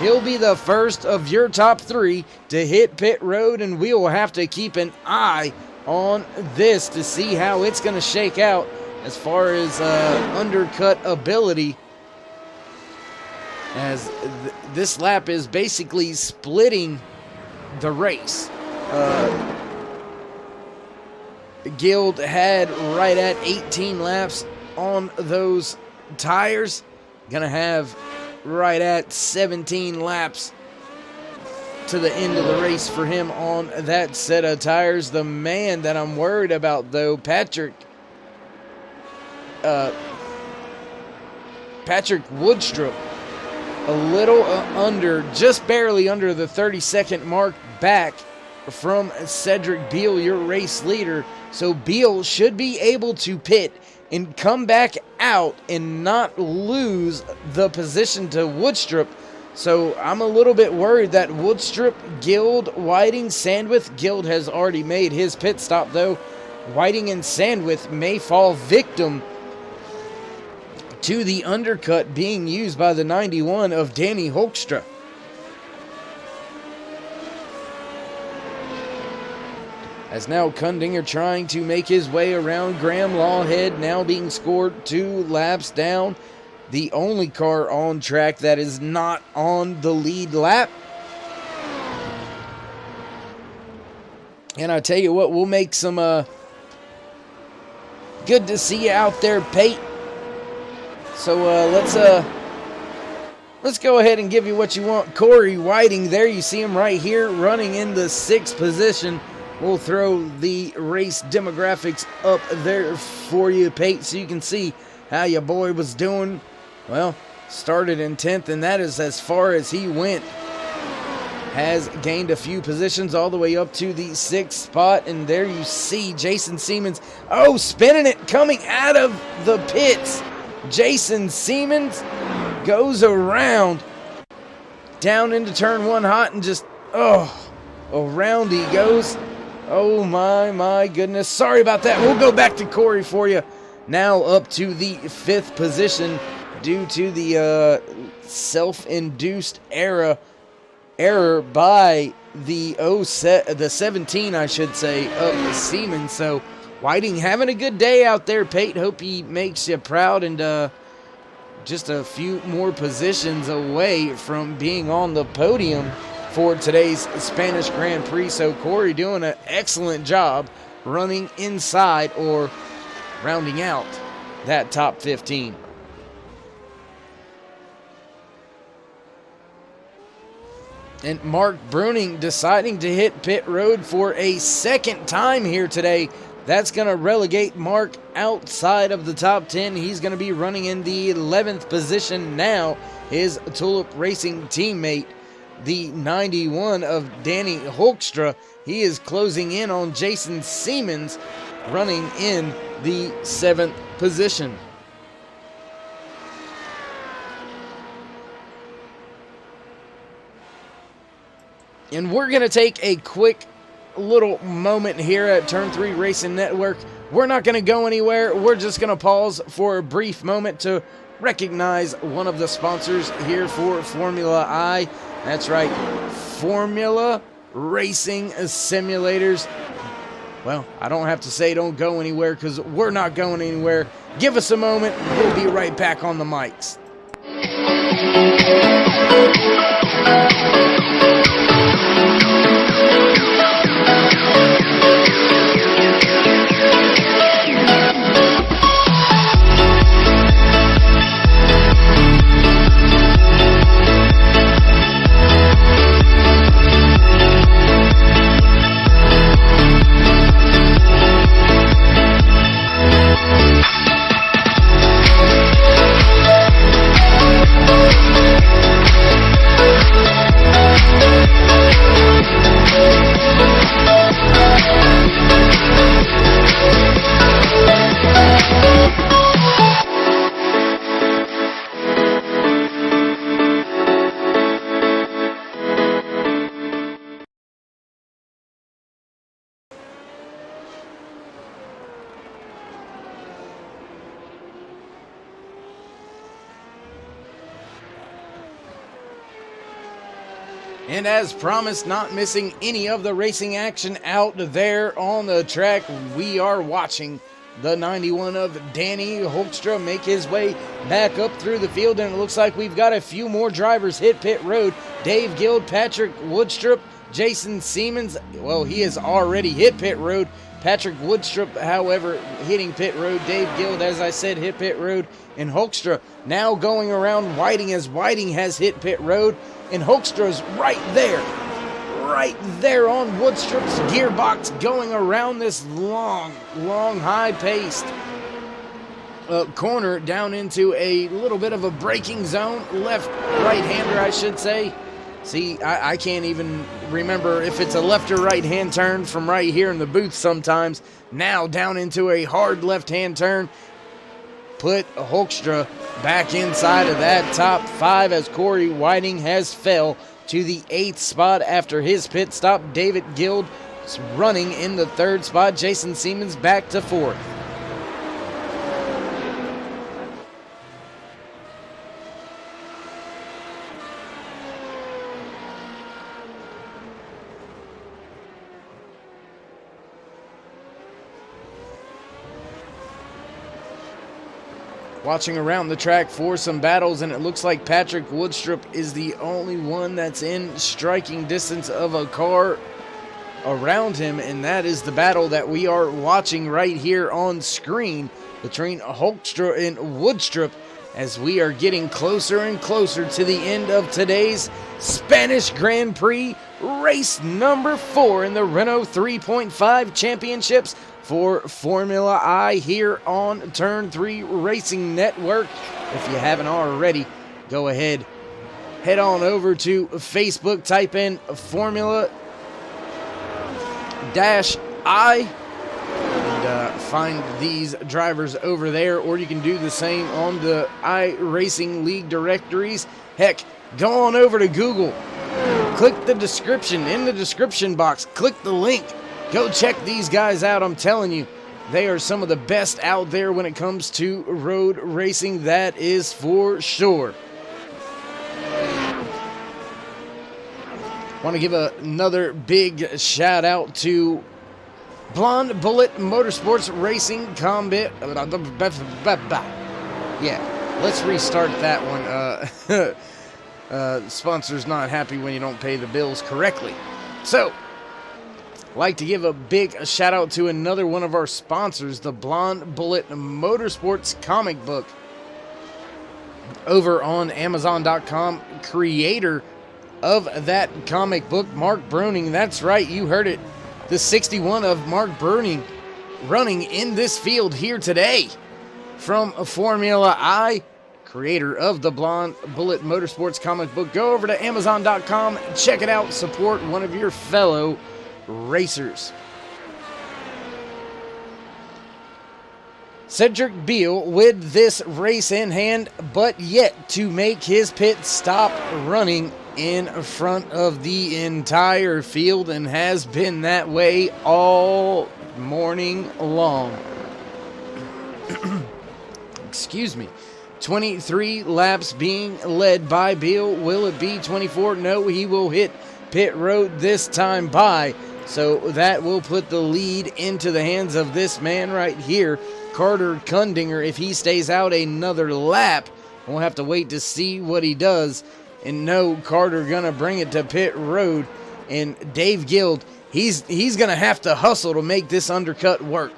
A: He'll be the first of your top 3 to hit pit road, and we will have to keep an eye on this to see how it's going to shake out as far as undercut ability, as this lap is basically splitting the race. Guild had right at 18 laps on those tires. Gonna have right at 17 laps to the end of the race for him on that set of tires. The man that I'm worried about, though, Patrick Woodstrup, a little under, just barely under the 30-second mark back from Cedric Beal, your race leader. So Beal should be able to pit and come back out and not lose the position to Woodstrup. So I'm a little bit worried that Woodstrup, Guild, Whiting, Sandwith, Guild has already made his pit stop, though. Whiting and Sandwith may fall victim to the undercut being used by the 91 of Danny Hoekstra. As now Kundinger trying to make his way around Graham Lawhead, now being scored 2 laps down. The only car on track that is not on the lead lap. And I tell you what, we'll make some good to see you out there, Pate. So let's go ahead and give you what you want. Corey Whiting, there you see him right here running in the 6th position. We'll throw the race demographics up there for you, Pate, so you can see how your boy was doing. Well, started in 10th, and that is as far as he went. Has gained a few positions all the way up to the 6th spot, and there you see Jason Siemens, spinning it, coming out of the pits. Jason Siemens goes around, down into turn 1 hot, and just, around he goes. Oh my goodness. Sorry about that. We'll go back to Corey for you. Now up to the 5th position due to the self-induced error by the 17, I should say, of Siemens. So Whiting having a good day out there, Pate. Hope he makes you proud, and just a few more positions away from being on the podium for today's Spanish Grand Prix. So Corey doing an excellent job running inside or rounding out that top 15. And Mark Bruning deciding to hit pit road for a 2nd time here today. That's going to relegate Mark outside of the top 10. He's going to be running in the 11th position now. His Tulip Racing teammate, the 91 of Danny Hoekstra, he is closing in on Jason Siemens, running in the 7th position. And we're going to take a quick little moment here at Turn 3 Racing Network. We're not going to go anywhere. We're just going to pause for a brief moment to recognize one of the sponsors here for Formula I. That's right, Formula Racing Simulators. Well, I don't have to say don't go anywhere because we're not going anywhere. Give us a moment. We'll be right back on the mics. And as promised, not missing any of the racing action out there on the track, we are watching the 91 of Danny Hoekstra make his way back up through the field, and it looks like we've got a few more drivers hit pit road. Dave Guild, Patrick Woodstrup, Jason Siemens. Well, he has already hit pit road. Patrick Woodstrup, however, hitting pit road. Dave Guild, as I said, hit pit road. And Hoekstra now going around Whiting, as Whiting has hit pit road. And Hoekstra's right there on Woodstrup's gearbox, going around this long, high-paced corner down into a little bit of a braking zone. Right-hander, I should say. See, I can't even remember if it's a left or right-hand turn from right here in the booth sometimes. Now down into a hard left-hand turn. Put Hoekstra back inside of that top 5 as Corey Whiting has fell to the 8th spot after his pit stop. David Guild running in the 3rd spot. Jason Siemens back to 4th. Watching around the track for some battles, and it looks like Patrick Woodstrup is the only one that's in striking distance of a car around him, and that is the battle that we are watching right here on screen between Hoekstra and Woodstrup as we are getting closer and closer to the end of today's Spanish Grand Prix, race number 4 in the Renault 3.5 Championships for Formula I here on Turn 3 Racing Network. If you haven't already, go ahead, head on over to Facebook, type in Formula I, and find these drivers over there, or you can do the same on the iRacing League directories. Heck, go on over to Google, click the description, in the description box, click the link. Go check these guys out. I'm telling you, they are some of the best out there when it comes to road racing, that is for sure. Want to give another big shout out to Blonde Bullet Motorsports Racing Combat. Yeah, let's restart that one. Sponsor's not happy when you don't pay the bills correctly. So, like to give a big shout out to another one of our sponsors, the Blonde Bullet Motorsports comic book over on Amazon.com. Creator of that comic book, Mark Bruning. That's right, you heard it. The 61 of Mark Bruning running in this field here today from Formula I. Creator of the Blonde Bullet Motorsports comic book. Go over to Amazon.com, check it out, support one of your fellow racers. Cedric Beal with this race in hand, but yet to make his pit stop running in front of the entire field, and has been that way all morning long. Excuse me. 23 laps being led by Beal. Will it be 24? No, he will hit pit road this time by. So that will put the lead into the hands of this man right here, Carter Kundinger. If he stays out another lap, we'll have to wait to see what he does. And no, Carter gonna bring it to pit road. And Dave Guild, he's gonna have to hustle to make this undercut work.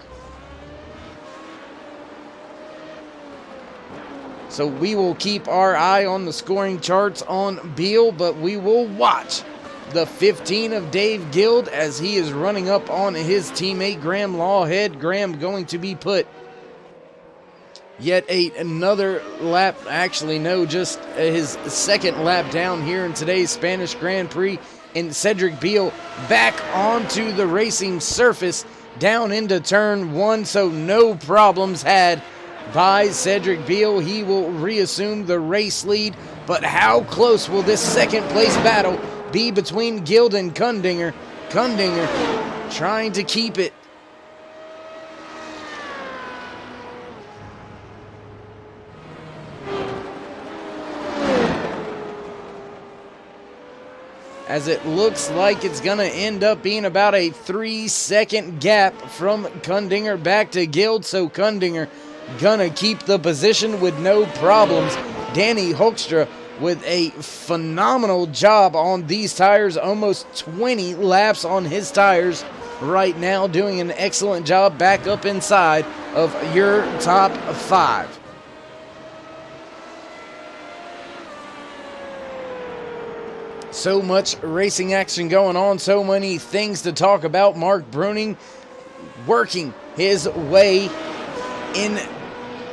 A: So we will keep our eye on the scoring charts on Beal, but we will watch the 15 of Dave Guild as he is running up on his teammate Graham Lawhead. Graham going to be put yet another lap, actually no, just his second lap down here in today's Spanish Grand Prix. And Cedric Beal back onto the racing surface down into turn 1, so no problems had by Cedric Beal. He will reassume the race lead, but how close will this second place battle be between Guild and Kundinger? Kundinger trying to keep it. as it looks like it's going to end up being about a 3-second gap from Kundinger back to Guild. So Kundinger going to keep the position with no problems. Danny Hoekstra with a phenomenal job on these tires, almost 20 laps on his tires right now, doing an excellent job back up inside of your top 5. So much racing action going on, so many things to talk about. Mark Bruning working his way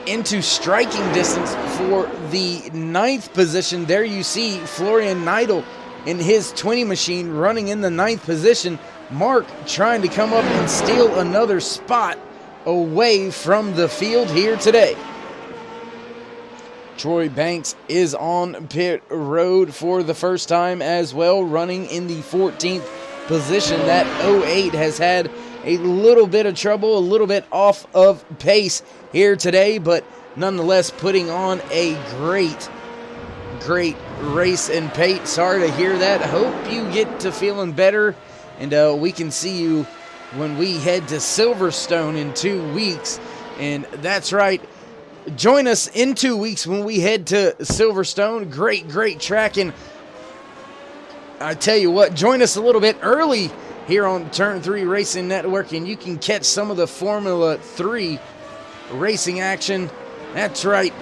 A: into striking distance for the 9th position. There you see Florian Neidl in his 20 machine running in the 9th position. Mark trying to come up and steal another spot away from the field here today. Troy Banks is on pit road for the first time as well, running in the 14th position. That 08 has had a little bit of trouble, a little bit off of pace here today, but nonetheless putting on a great race. And Pate, sorry to hear that. Hope you get to feeling better, and we can see you when we head to Silverstone in 2 weeks. And that's right, join us in 2 weeks when we head to Silverstone. Great track. And I tell you what, join us a little bit early here on Turn 3 Racing Network, and you can catch some of the Formula 3 racing action. That's right,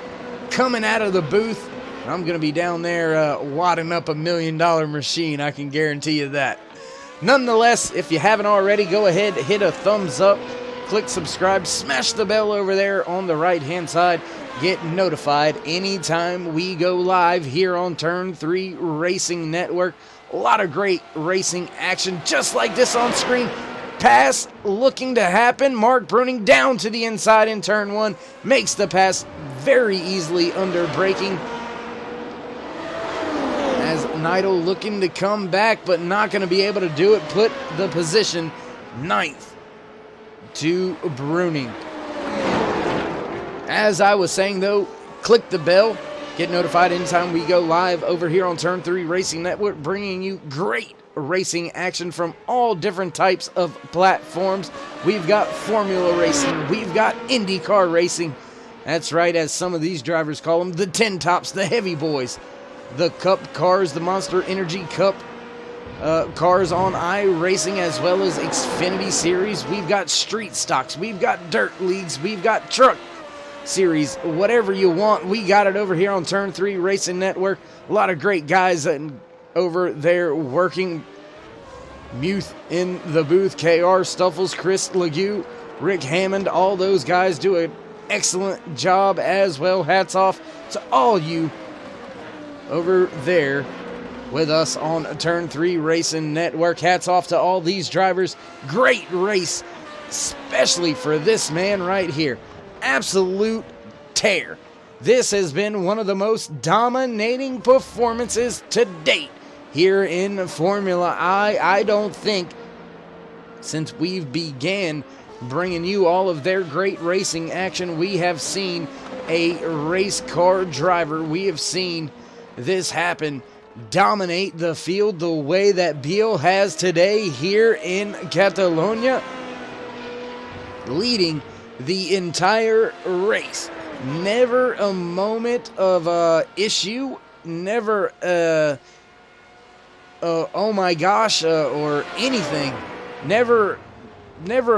A: coming out of the booth. I'm going to be down there wadding up $1 million machine, I can guarantee you that. Nonetheless, if you haven't already, go ahead, hit a thumbs up, click subscribe, smash the bell over there on the right-hand side. Get notified anytime we go live here on Turn 3 Racing Network. A lot of great racing action just like this on screen. Pass looking to happen. Mark Bruning down to the inside in turn 1. Makes the pass very easily under braking. As Neidl looking to come back, but not going to be able to do it. Put the position 9th to Bruning. As I was saying though, click the bell. Get notified anytime we go live over here on Turn 3 Racing Network, bringing you great racing action from all different types of platforms. We've got Formula Racing, we've got IndyCar Racing. That's right, as some of these drivers call them, the 10 tops, the heavy boys. The Cup cars, the Monster Energy Cup cars on iRacing, as well as Xfinity Series. We've got street stocks, we've got dirt leagues, we've got truck series, whatever you want, we got it over here on Turn 3 Racing Network. A lot of great guys over there working. Muth in the booth, KR Stuffles, Chris Legue, Rick Hammond, all those guys do an excellent job as well. Hats off to all you over there with us on Turn 3 Racing Network. Hats off to all these drivers. Great race, especially for this man right here. Absolute tear. This has been one of the most dominating performances to date here in Formula I. I don't think since we've began bringing you all of their great racing action, we have seen a race car driver. We have seen this happen, dominate the field the way that Biel has today here in Catalunya, leading the entire race. Never a moment of issue, never oh my gosh or anything. Never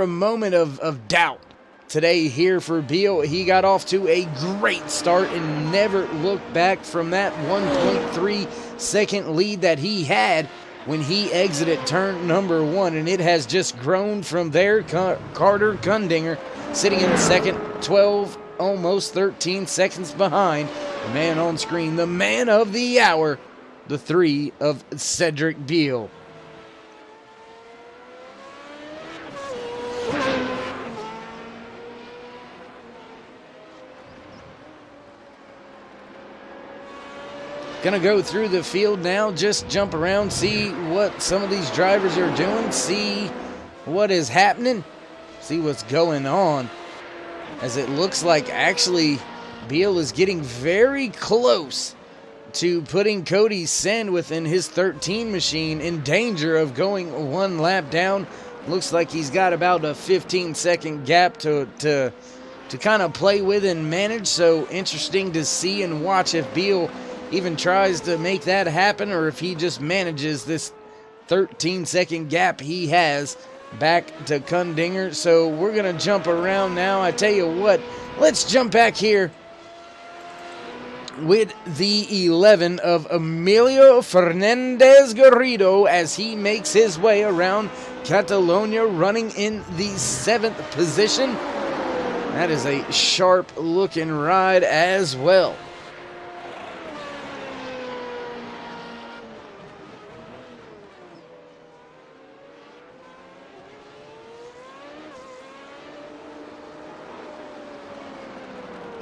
A: a moment of doubt today here for Biel. He got off to a great start and never looked back from that 1.3 second lead that he had when he exited turn number 1, and it has just grown from there. Carter Kundinger sitting in second, 12, almost 13 seconds behind the man on screen, the man of the hour, the 3 of Cedric Biel. Gonna go through the field now, just jump around, see what some of these drivers are doing, see what is happening, see what's going on, as it looks like actually Biel is getting very close to putting Cody Sandwith in his 13 machine in danger of going one lap down. Looks like he's got about a 15-second gap to kind of play with and manage. So interesting to see and watch if Beal even tries to make that happen, or if he just manages this 13-second gap he has back to Kundinger. So we're going to jump around now. I tell you what, let's jump back here with the 11 of Emilio Fernandez Garrido as he makes his way around Catalunya, running in the 7th position. That is a sharp-looking ride as well.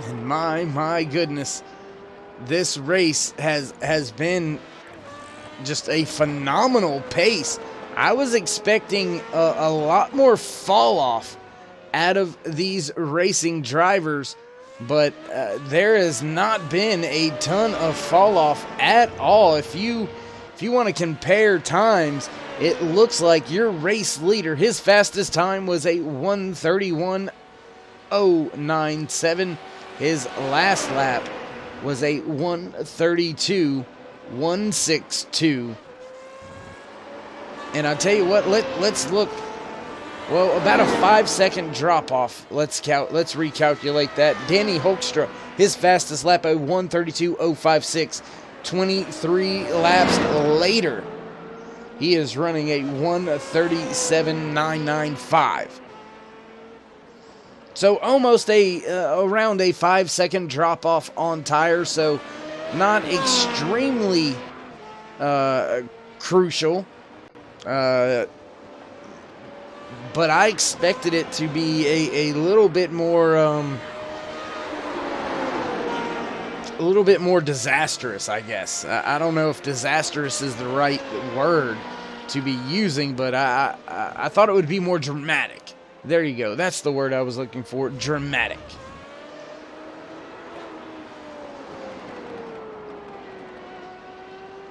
A: And my goodness, this race has been just a phenomenal pace. I was expecting a lot more fall off out of these racing drivers, but there has not been a ton of fall off at all. If you want to compare times, it looks like your race leader, his fastest time was a 1:31.097. His last lap was a 1:32.162. And I'll tell you what, let's look. Well, about a 5-second drop off. Let's recalculate that. Danny Hoekstra, his fastest lap, a 1:32.056. 23 laps later, he is running a 1:37.995. So almost around a 5-second drop off on tires. So not extremely crucial. But I expected it to be a little bit more disastrous, I guess. I don't know if disastrous is the right word to be using, but I thought it would be more dramatic. There you go. That's the word I was looking for. Dramatic.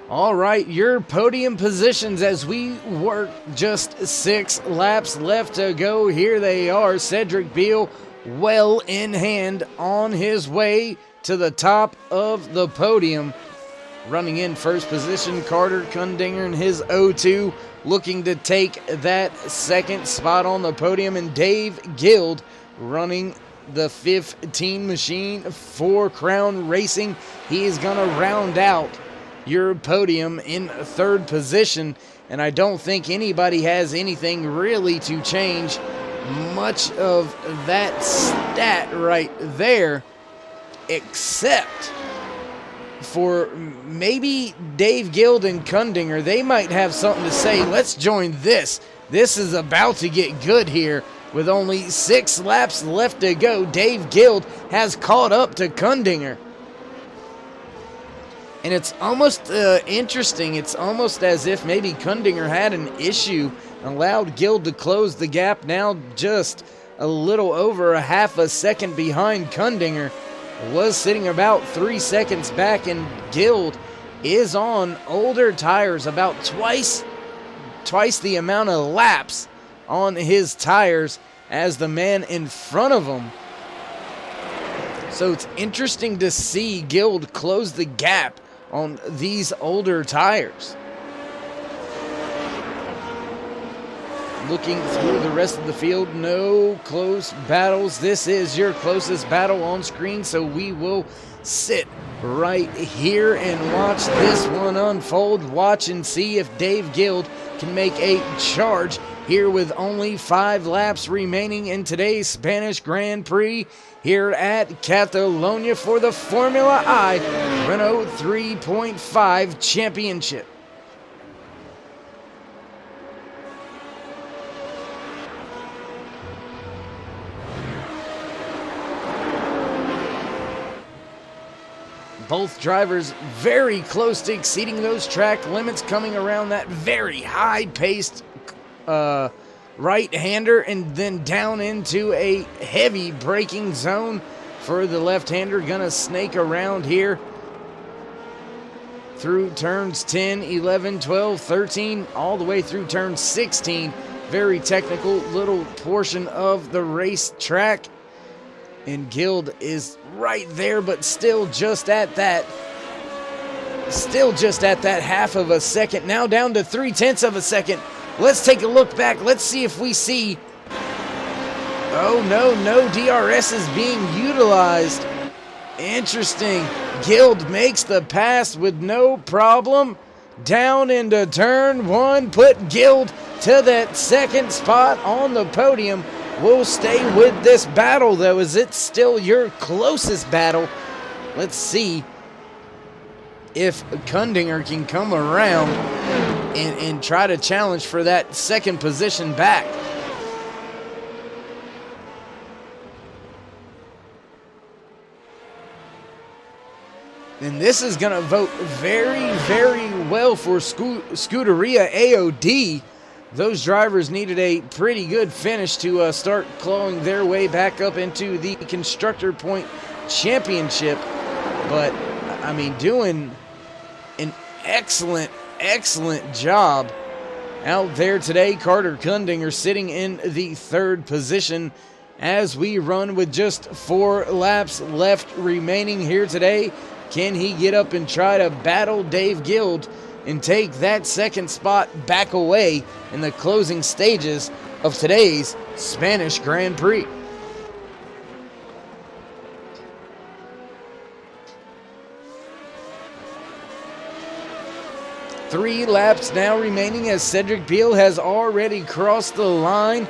A: All right, your podium positions as we work just 6 laps left to go. Here they are. Cedric Beal well in hand on his way to the top of the podium. Running in first position, Carter Kundinger in his 02, looking to take that second spot on the podium. And Dave Guild running the 15 machine for Crown Racing. He is going to round out your podium in third position, and I don't think anybody has anything really to change much of that stat right there, except for maybe Dave Guild and Kundinger. They might have something to say. Let's join this. This is about to get good here. With only 6 laps left to go, Dave Guild has caught up to Kundinger. And it's almost interesting. It's almost as if maybe Kundinger had an issue, allowed Guild to close the gap. Now just a little over a half a second behind Kundinger. Was sitting about 3 seconds back, and Guild is on older tires, about twice the amount of laps on his tires as the man in front of him. So it's interesting to see Guild close the gap on these older tires. Looking through the rest of the field, no close battles. This is your closest battle on screen, so we will sit right here and watch this one unfold. Watch and see if Dave Guild can make a charge here with only 5 laps remaining in today's Spanish Grand Prix here at Catalunya for the Formula I Renault 3.5 Championship. Both drivers very close to exceeding those track limits, coming around that very high-paced right-hander and then down into a heavy braking zone for the left-hander. Gonna snake around here. through turns 10, 11, 12, 13, all the way through turn 16. Very technical little portion of the race track. And Guild is right there, but still just at that half of a second. Now down to 0.3 of a second. Let's take a look back. Let's see if we see. Oh, no DRS is being utilized. Interesting. Guild makes the pass with no problem. Down into turn 1. Put Guild to that second spot on the podium. We'll stay with this battle, though. Is it still your closest battle? Let's see if Kundinger can come around and try to challenge for that second position back. And this is going to vote very, very well for Scuderia AOD. Those drivers needed a pretty good finish to start clawing their way back up into the Constructor Point Championship. But, I mean, doing an excellent job out there today. Carter Kundinger sitting in the third position as we run with just 4 laps left remaining here today. Can he get up and try to battle Dave Guild and take that second spot back away in the closing stages of today's Spanish Grand Prix? Three laps now remaining as Cedric Beal has already crossed the line.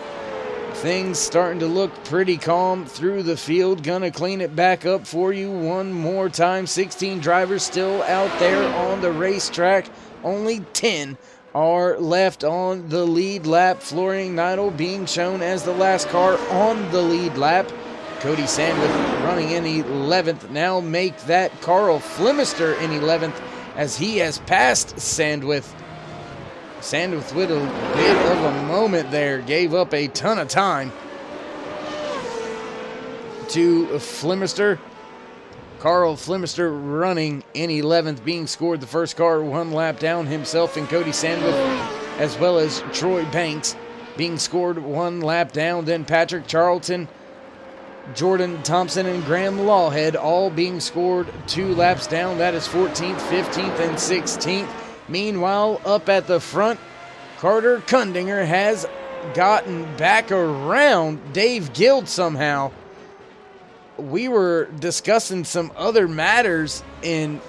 A: Things starting to look pretty calm through the field. Gonna clean it back up for you one more time. 16 drivers still out there on the racetrack. Only 10 are left on the lead lap. Florian Neidl being shown as the last car on the lead lap. Cody Sandwith running in 11th. Now make that Carl Flemister in 11th as he has passed Sandwith. Sandwith with a bit of a moment there, gave up a ton of time to Flemister. Carl Flemister running in 11th, being scored the first car 1 lap down, himself and Cody Sandwith, as well as Troy Banks being scored 1 lap down. Then Patrick Charlton, Jordan Thompson, and Graham Lawhead all being scored 2 laps down. That is 14th, 15th, and 16th. Meanwhile, up at the front, Carter Kundinger has gotten back around Dave Guild somehow. We were discussing some other matters in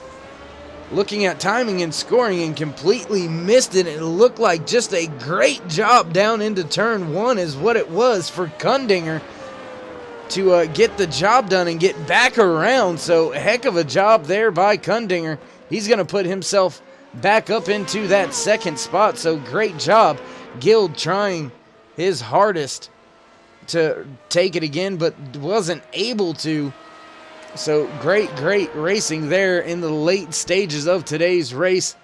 A: looking at timing and scoring and completely missed it. It looked like just a great job down into turn 1 is what it was for Kundinger to get the job done and get back around. So a heck of a job there by Kundinger. He's going to put himself back up into that second spot. So great job. Guild trying his hardest to take it again, but wasn't able to. So great racing there in the late stages of today's race.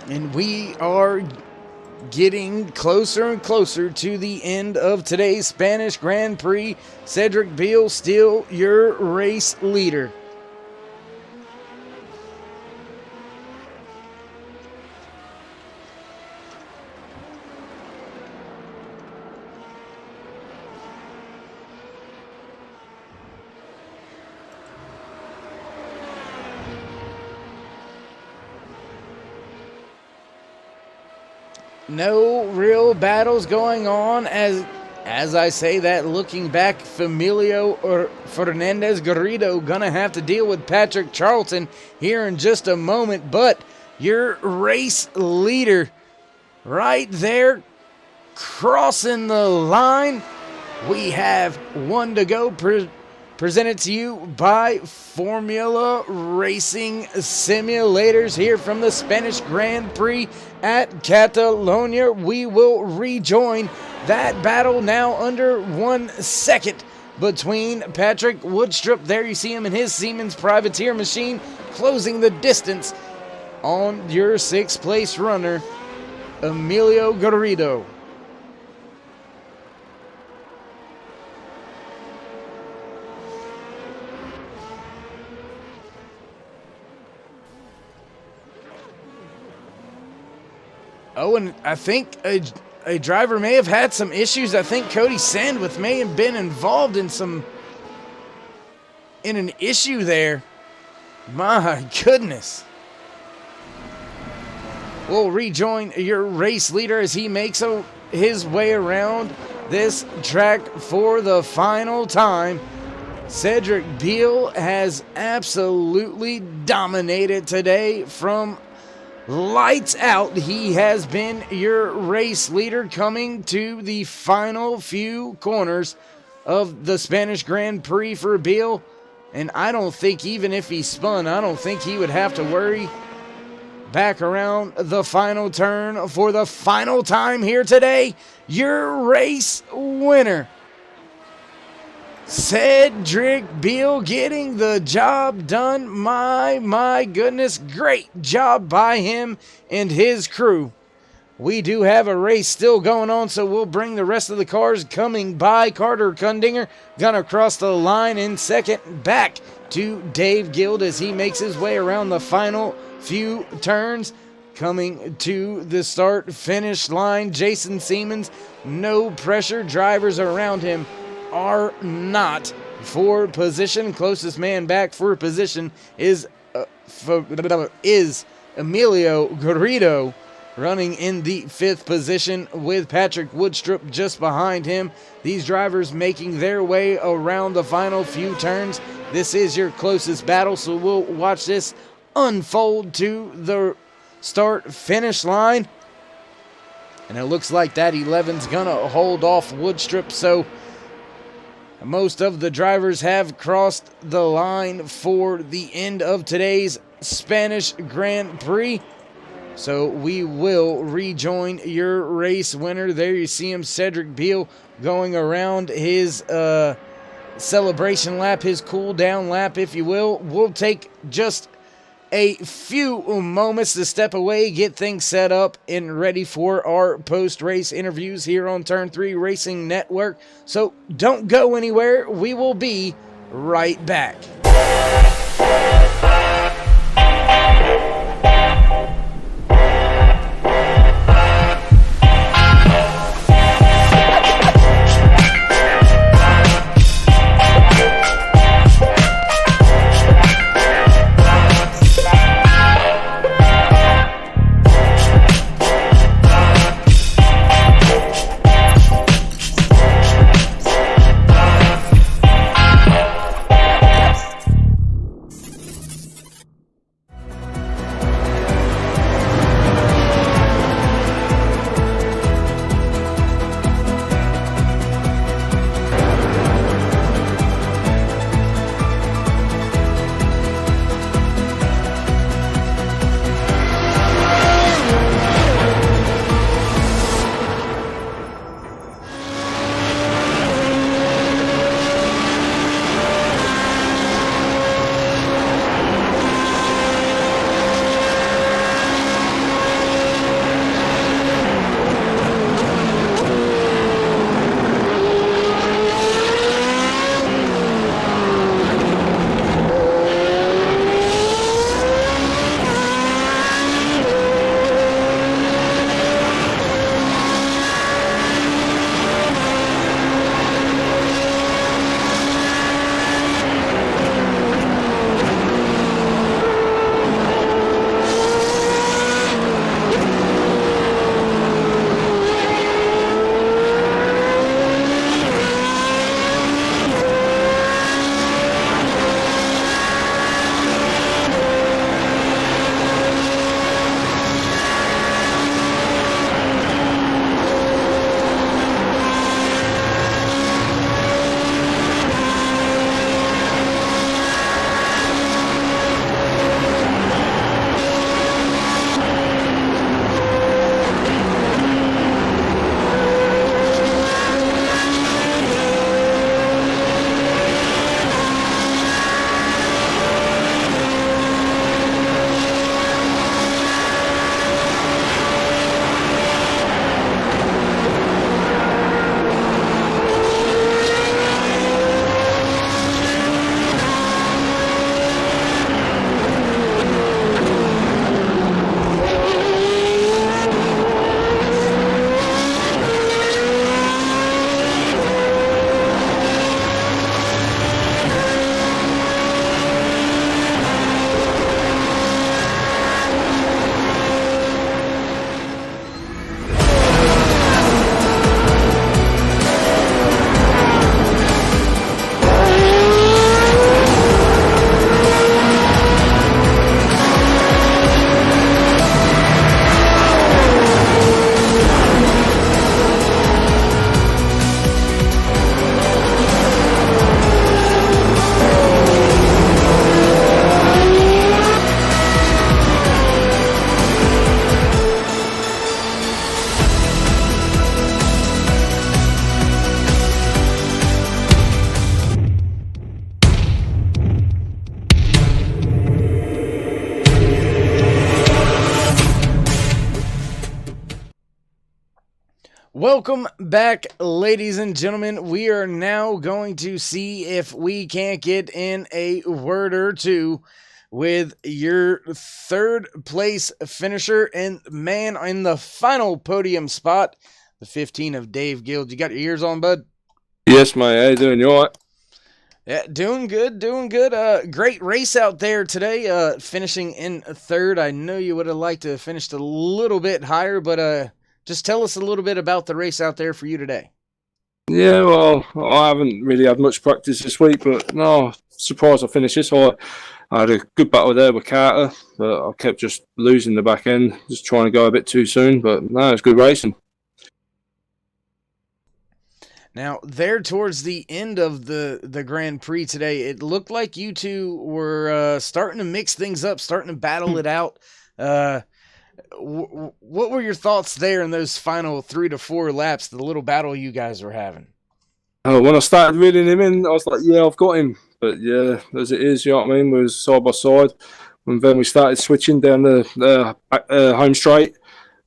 A: And we are getting closer and closer to the end of today's Spanish Grand Prix. Cedric Beal still your race leader. No real battles going on as I say that, looking back, Familio or Fernandez Garrido gonna have to deal with Patrick Charlton here in just a moment, but your race leader right there crossing the line. We have one to go, presented to you by Formula Racing Simulators here from the Spanish Grand Prix at Catalunya. We will rejoin that battle now under 1 second between Patrick Woodstrup. There you see him in his Siemens Privateer machine, closing the distance on your 6th place runner, Emilio Garrido. Oh, and I think a driver may have had some issues. I think Cody Sandwith may have been involved in an issue there. My goodness. We'll rejoin your race leader as he makes his way around this track for the final time. Cedric Beal has absolutely dominated today from lights out. He has been your race leader coming to the final few corners of the Spanish Grand Prix for Beal. And I don't think even if he spun, I don't think he would have to worry back around the final turn for the final time here today. Your race winner, Cedric Beal, getting the job done. My goodness, great job by him and his crew. We do have a race still going on, so we'll bring the rest of the cars coming by. Carter Kundinger gonna cross the line in second, back to Dave Guild as he makes his way around the final few turns. Coming to the start-finish line, Jason Siemens, no pressure. Drivers around him are not for position. Closest man back for position is Emilio Garrido, running in the 5th position with Patrick Woodstrup just behind him. These drivers making their way around the final few turns. This is your closest battle, so we'll watch this unfold to the start-finish line. And it looks like that 11's gonna hold off Woodstrup, so most of the drivers have crossed the line for the end of today's Spanish Grand Prix. So we will rejoin your race winner. There you see him, Cedric Beal, going around his celebration lap, his cool down lap, if you will. We'll take just a few moments to step away, get things set up and ready for our post-race interviews here on Turn 3 Racing Network. So don't go anywhere. We will be right back. Welcome back, ladies and gentlemen. We are now going to see if we can't get in a word or two with your third place finisher and man in the final podium spot, the 15 of Dave Guild. You got your ears on, bud?
D: Yes, mate. How you doing? You all right?
A: Yeah, doing good, doing good. Great race out there today, finishing in third. I know you would have liked to have finished a little bit higher, but just tell us a little bit about the race out there for you today.
D: Yeah, well, I haven't really had much practice this week, but no, surprised I finished this. I had a good battle there with Carter, but I kept just losing the back end, just trying to go a bit too soon. But no, it's good racing.
A: Now, there towards the end of the Grand Prix today, it looked like you two were starting to mix things up, starting to battle it out. What were your thoughts there in those final 3 to 4 laps, the little battle you guys were having?
D: When I started reeling him in, I was like, yeah, I've got him. But yeah, as it is, you know what I mean, we was side by side. And then we started switching down the home straight.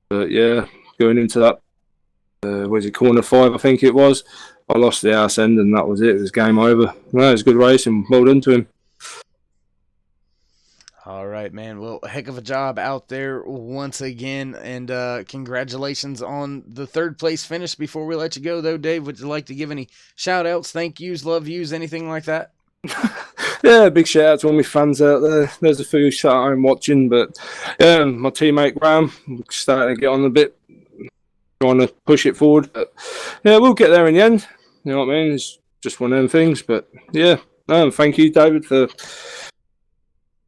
D: But yeah, going into that, was it corner 5, I think it was. I lost the arse end and that was it. It was game over. No, it was a good race and well done to him.
A: All right, man. Well, a heck of a job out there once again, and congratulations on the third place finish. Before we let you go, though, Dave, would you like to give any shout-outs, thank yous, love yous, anything like that?
D: Yeah, big shout out to all my fans out there. There's a few sat at home watching, but yeah, my teammate Graham starting to get on a bit, trying to push it forward. But yeah, we'll get there in the end. You know what I mean? It's just one of them things. But yeah, thank you, David, for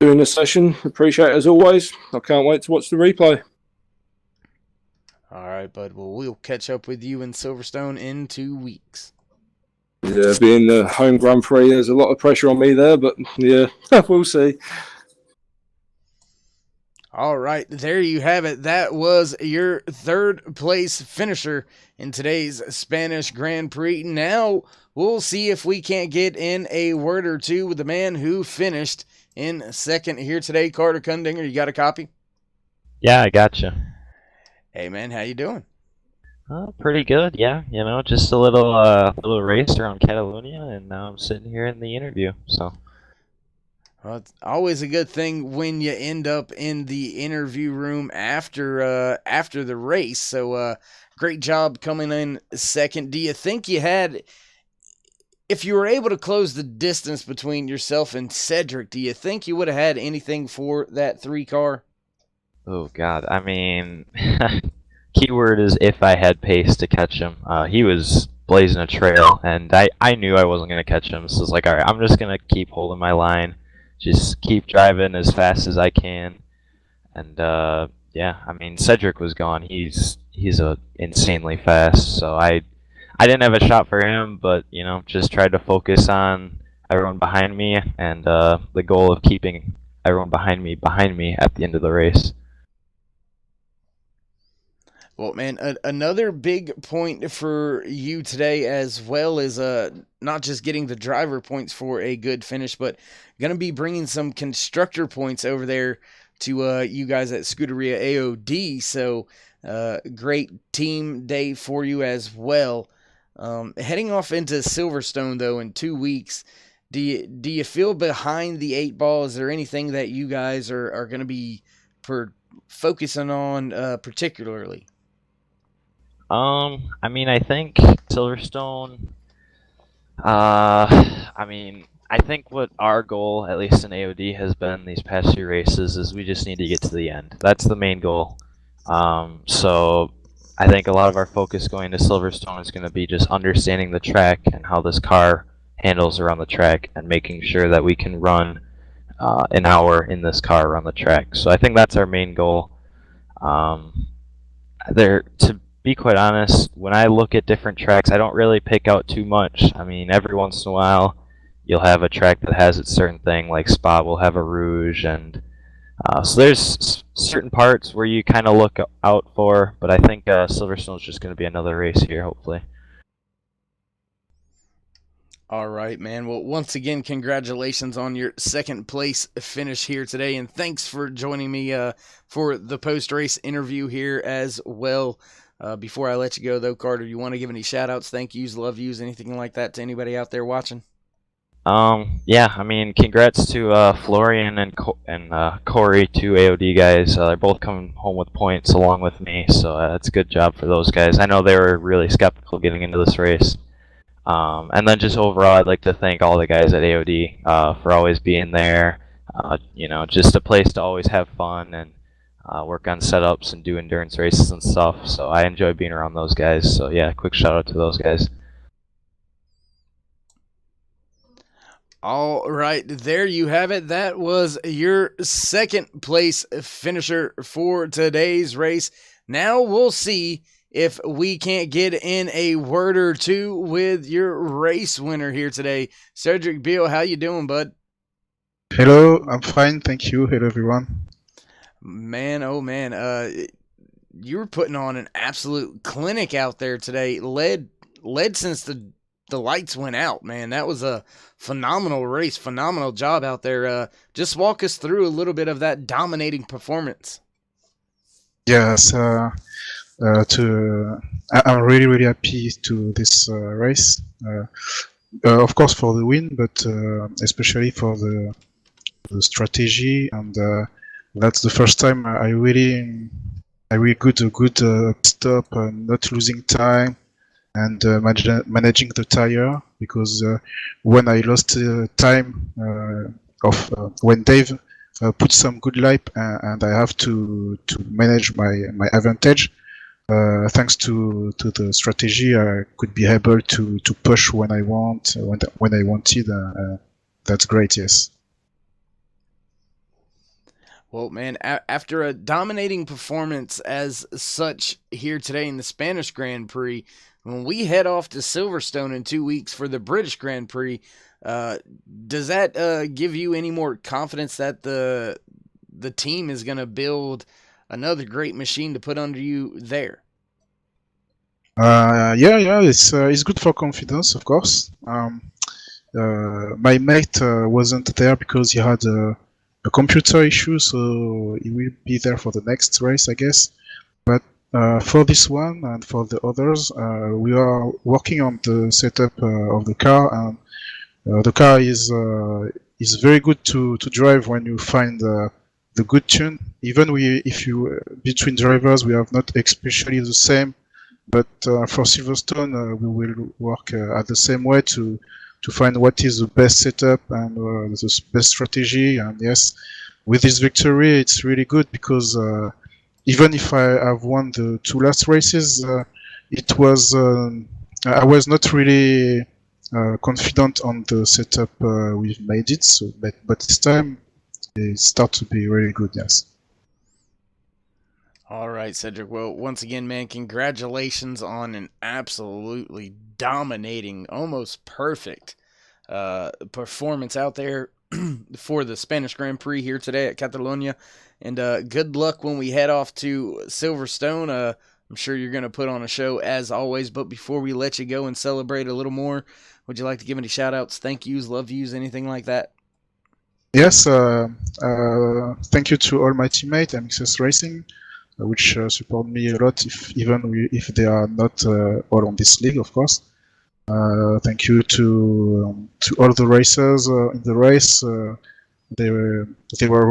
D: doing the session. Appreciate it as always. I can't wait to watch the replay.
A: All right, bud. Well, we'll catch up with you in Silverstone in 2 weeks.
D: Yeah, being the home Grand Prix, there's a lot of pressure on me there, but yeah, we'll see.
A: All right, there you have it. That was your third place finisher in today's Spanish Grand Prix. Now we'll see if we can't get in a word or two with the man who finished in second here today. Carter Kundinger, you got a copy?
E: Yeah, I gotcha.
A: Hey, man, how you doing?
E: Pretty good, yeah. You know, just a little race around Catalunya, and now I'm sitting here in the interview. So,
A: well, it's always a good thing when you end up in the interview room after the race. So, great job coming in second. Do you think you had, if you were able to close the distance between yourself and Cedric, do you think you would have had anything for that 3 car?
E: oh God, I mean, keyword is if I had pace to catch him. He was blazing a trail, and I knew I wasn't going to catch him, so it's like, alright, I'm just going to keep holding my line, just keep driving as fast as I can, and yeah, I mean, Cedric was gone. He's insanely fast, so I didn't have a shot for him, but, you know, just tried to focus on everyone behind me, and the goal of keeping everyone behind me at the end of the race.
A: Well, man, another big point for you today, as well as not just getting the driver points for a good finish, but going to be bringing some constructor points over there to you guys at Scuderia AOD. So, great team day for you as well. Heading off into Silverstone, though, in 2 weeks, do you feel behind the 8 ball? Is there anything that you guys are going to be focusing on particularly?
E: I mean, I think Silverstone, I mean, I think what our goal, at least in AOD, has been these past few races is we just need to get to the end. That's the main goal. So I think a lot of our focus going to Silverstone is going to be just understanding the track and how this car handles around the track and making sure that we can run an hour in this car around the track. So I think that's our main goal. To be quite honest, when I look at different tracks, I don't really pick out too much. I mean, every once in a while, you'll have a track that has its certain thing, like Spa will have a Rouge, and so there's certain parts where you kind of look out for, but I think Silverstone is just going to be another race here, hopefully.
A: All right, man. Well, once again, congratulations on your second place finish here today, and thanks for joining me for the post-race interview here as well. Before I let you go, though, Carter, you want to give any shout-outs, thank yous, love yous, anything like that to anybody out there watching?
E: Yeah, I mean, congrats to Florian and Corey, two AOD guys. They're both coming home with points along with me, so that's a good job for those guys. I know they were really skeptical getting into this race. And then just overall, I'd like to thank all the guys at AOD for always being there. Just a place to always have fun and work on setups and do endurance races and stuff. So I enjoy being around those guys. So yeah, quick shout out to those guys.
A: All right, there you have it. That was your second place finisher for today's race. Now we'll see if we can't get in a word or two with your race winner here today. Cedric Beal, how you doing, bud?
F: Hello, I'm fine, thank you. Hello, everyone.
A: Man, oh man, you were putting on an absolute clinic out there today. Led since the lights went out, man. That was a phenomenal race, phenomenal job out there. Just walk us through a little bit of that dominating performance.
F: Yes, I'm really, really happy to this race. Of course, for the win, but especially for the strategy, and that's the first time I really got a good stop, not losing time, and managing the tire, because when I lost time when Dave put some good lap, and I have to manage my advantage. Thanks to the strategy, I could be able to push when I want, when I wanted. That's great, yes.
A: Well, man, after a dominating performance as such here today in the Spanish Grand Prix, when we head off to Silverstone in 2 weeks for the British Grand Prix, does that give you any more confidence that the team is going to build another great machine to put under you there?
F: Yeah, it's good for confidence, of course. My mate wasn't there because he had a computer issue, so he will be there for the next race, I guess. But for this one and for the others, we are working on the setup of the car, and the car is very good to drive when you find the good tune. Even between drivers, we have not especially the same, but for Silverstone, we will work at the same way to find what is the best setup and the best strategy. And yes, with this victory, it's really good, because even if I have won the two last races, it was I was not really confident on the setup we've made it. So, but this time it starts to be really good. Yes.
A: All right, Cedric. Well, once again, man, congratulations on an absolutely dominating, almost perfect performance out there for the Spanish Grand Prix here today at Catalunya. And good luck when we head off to Silverstone. I'm sure you're going to put on a show as always. But before we let you go and celebrate a little more, would you like to give any shout-outs, thank yous, love yous, anything like that?
F: Yes. Thank you to all my teammates at MXS Racing, which support me a lot, if they are not all on this league, of course. Thank you to all the racers in the race. They were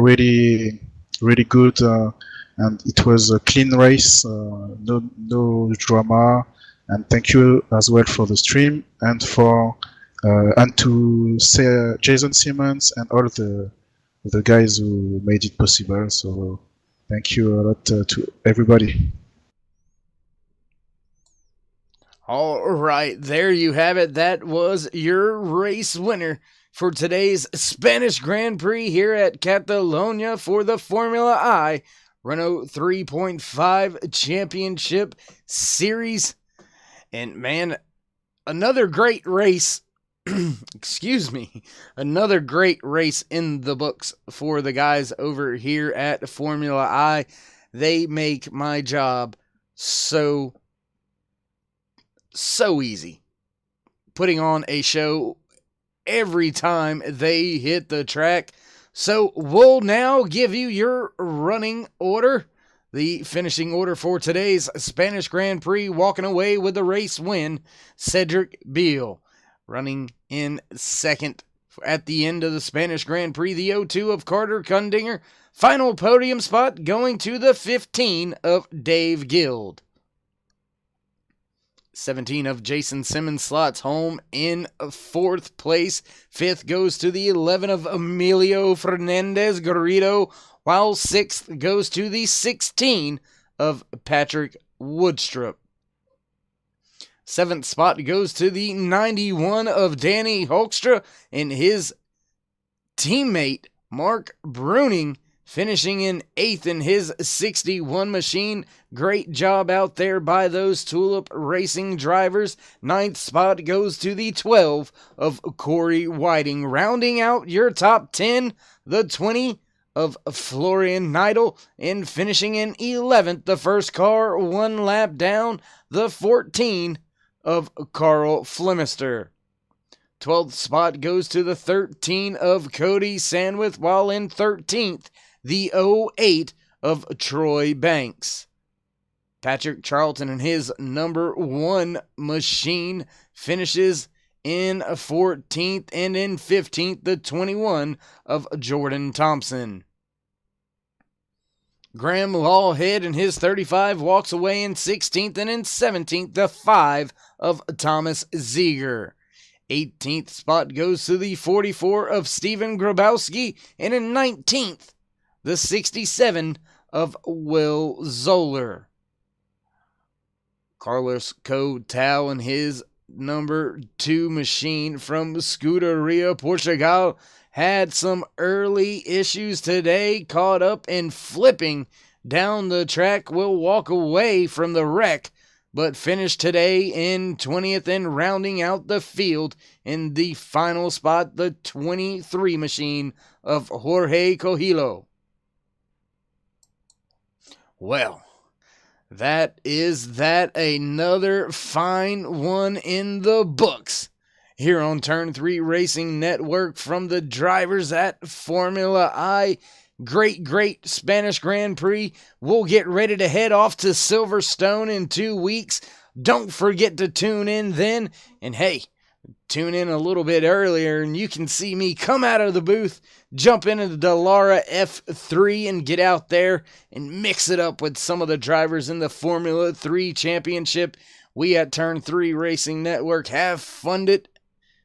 F: really, really good, and it was a clean race, no drama. And thank you as well for the stream, and to say Jason Simmons and all the guys who made it possible. So thank you a lot to everybody.
A: All right, there you have it. That was your race winner for today's Spanish Grand Prix here at Catalunya for the Formula I Renault 3.5 Championship Series. And man, another great race. Excuse me. Another great race in the books for the guys over here at Formula I. They make my job so easy. Putting on a show every time they hit the track. So we'll now give you your running order. The finishing order for today's Spanish Grand Prix, walking away with the race win, Cedric Beal. Running in second at the end of the Spanish Grand Prix, the 02 of Carter Kundinger. Final podium spot going to the 15 of Dave Guild. 17 of Jason Simmons slots home in fourth place. Fifth goes to the 11 of Emilio Fernandez Garrido, while sixth goes to the 16 of Patrick Woodstrup. Seventh spot goes to the 91 of Danny Hoekstra, and his teammate Mark Bruning finishing in eighth in his 61 machine. Great job out there by those Tulip Racing drivers. Ninth spot goes to the 12 of Corey Whiting. Rounding out your top 10, the 20 of Florian Neidl, and finishing in 11th, the first car one lap down, the 14 of Carl Flemister. 12th spot goes to the 13 of Cody Sandwith, while in 13th, the 08 of Troy Banks. Patrick Charlton and his number 1 machine finishes in 14th, and in 15th, the 21 of Jordan Thompson. Graham Lawhead and his 35 walks away in 16th, and in 17th, the 5 of Thomas Ziegler. 18th spot goes to the 44 of Stephen Grabowski, and in 19th, the 67 of Will Zoller. Carlos Coutal and his number 2 machine from Scuderia Portugal had some early issues today, caught up in flipping down the track. Will walk away from the wreck, but finished today in 20th and rounding out the field in the final spot, the 23 machine of Jorge Cogillo. Well, that is that. Another fine one in the books here on Turn 3 Racing Network from the drivers at Formula I. Great Spanish Grand Prix. We'll get ready to head off to Silverstone in 2 weeks. Don't forget to tune in then. And hey, tune in a little bit earlier and you can see me come out of the booth, jump into the Dallara F3 and get out there and mix it up with some of the drivers in the Formula 3 Championship. We at Turn 3 Racing Network have funded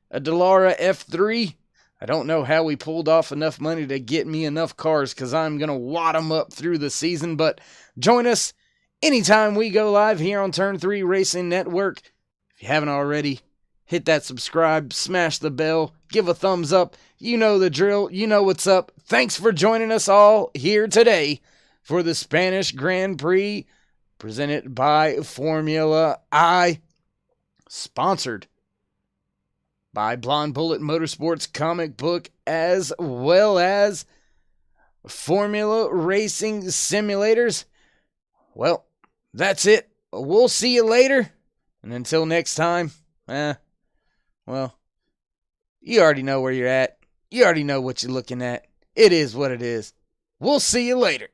A: a Dallara F3. I don't know how we pulled off enough money to get me enough cars because I'm going to wad them up through the season. But join us anytime we go live here on Turn 3 Racing Network. If you haven't already, hit that subscribe, smash the bell, give a thumbs up. You know the drill. You know what's up. Thanks for joining us all here today for the Spanish Grand Prix presented by Formula I, sponsored by Blonde Bullet Motorsports comic book, as well as Formula Racing Simulators. Well, that's it. We'll see you later. And until next time, well, you already know where you're at. You already know what you're looking at. It is what it is. We'll see you later.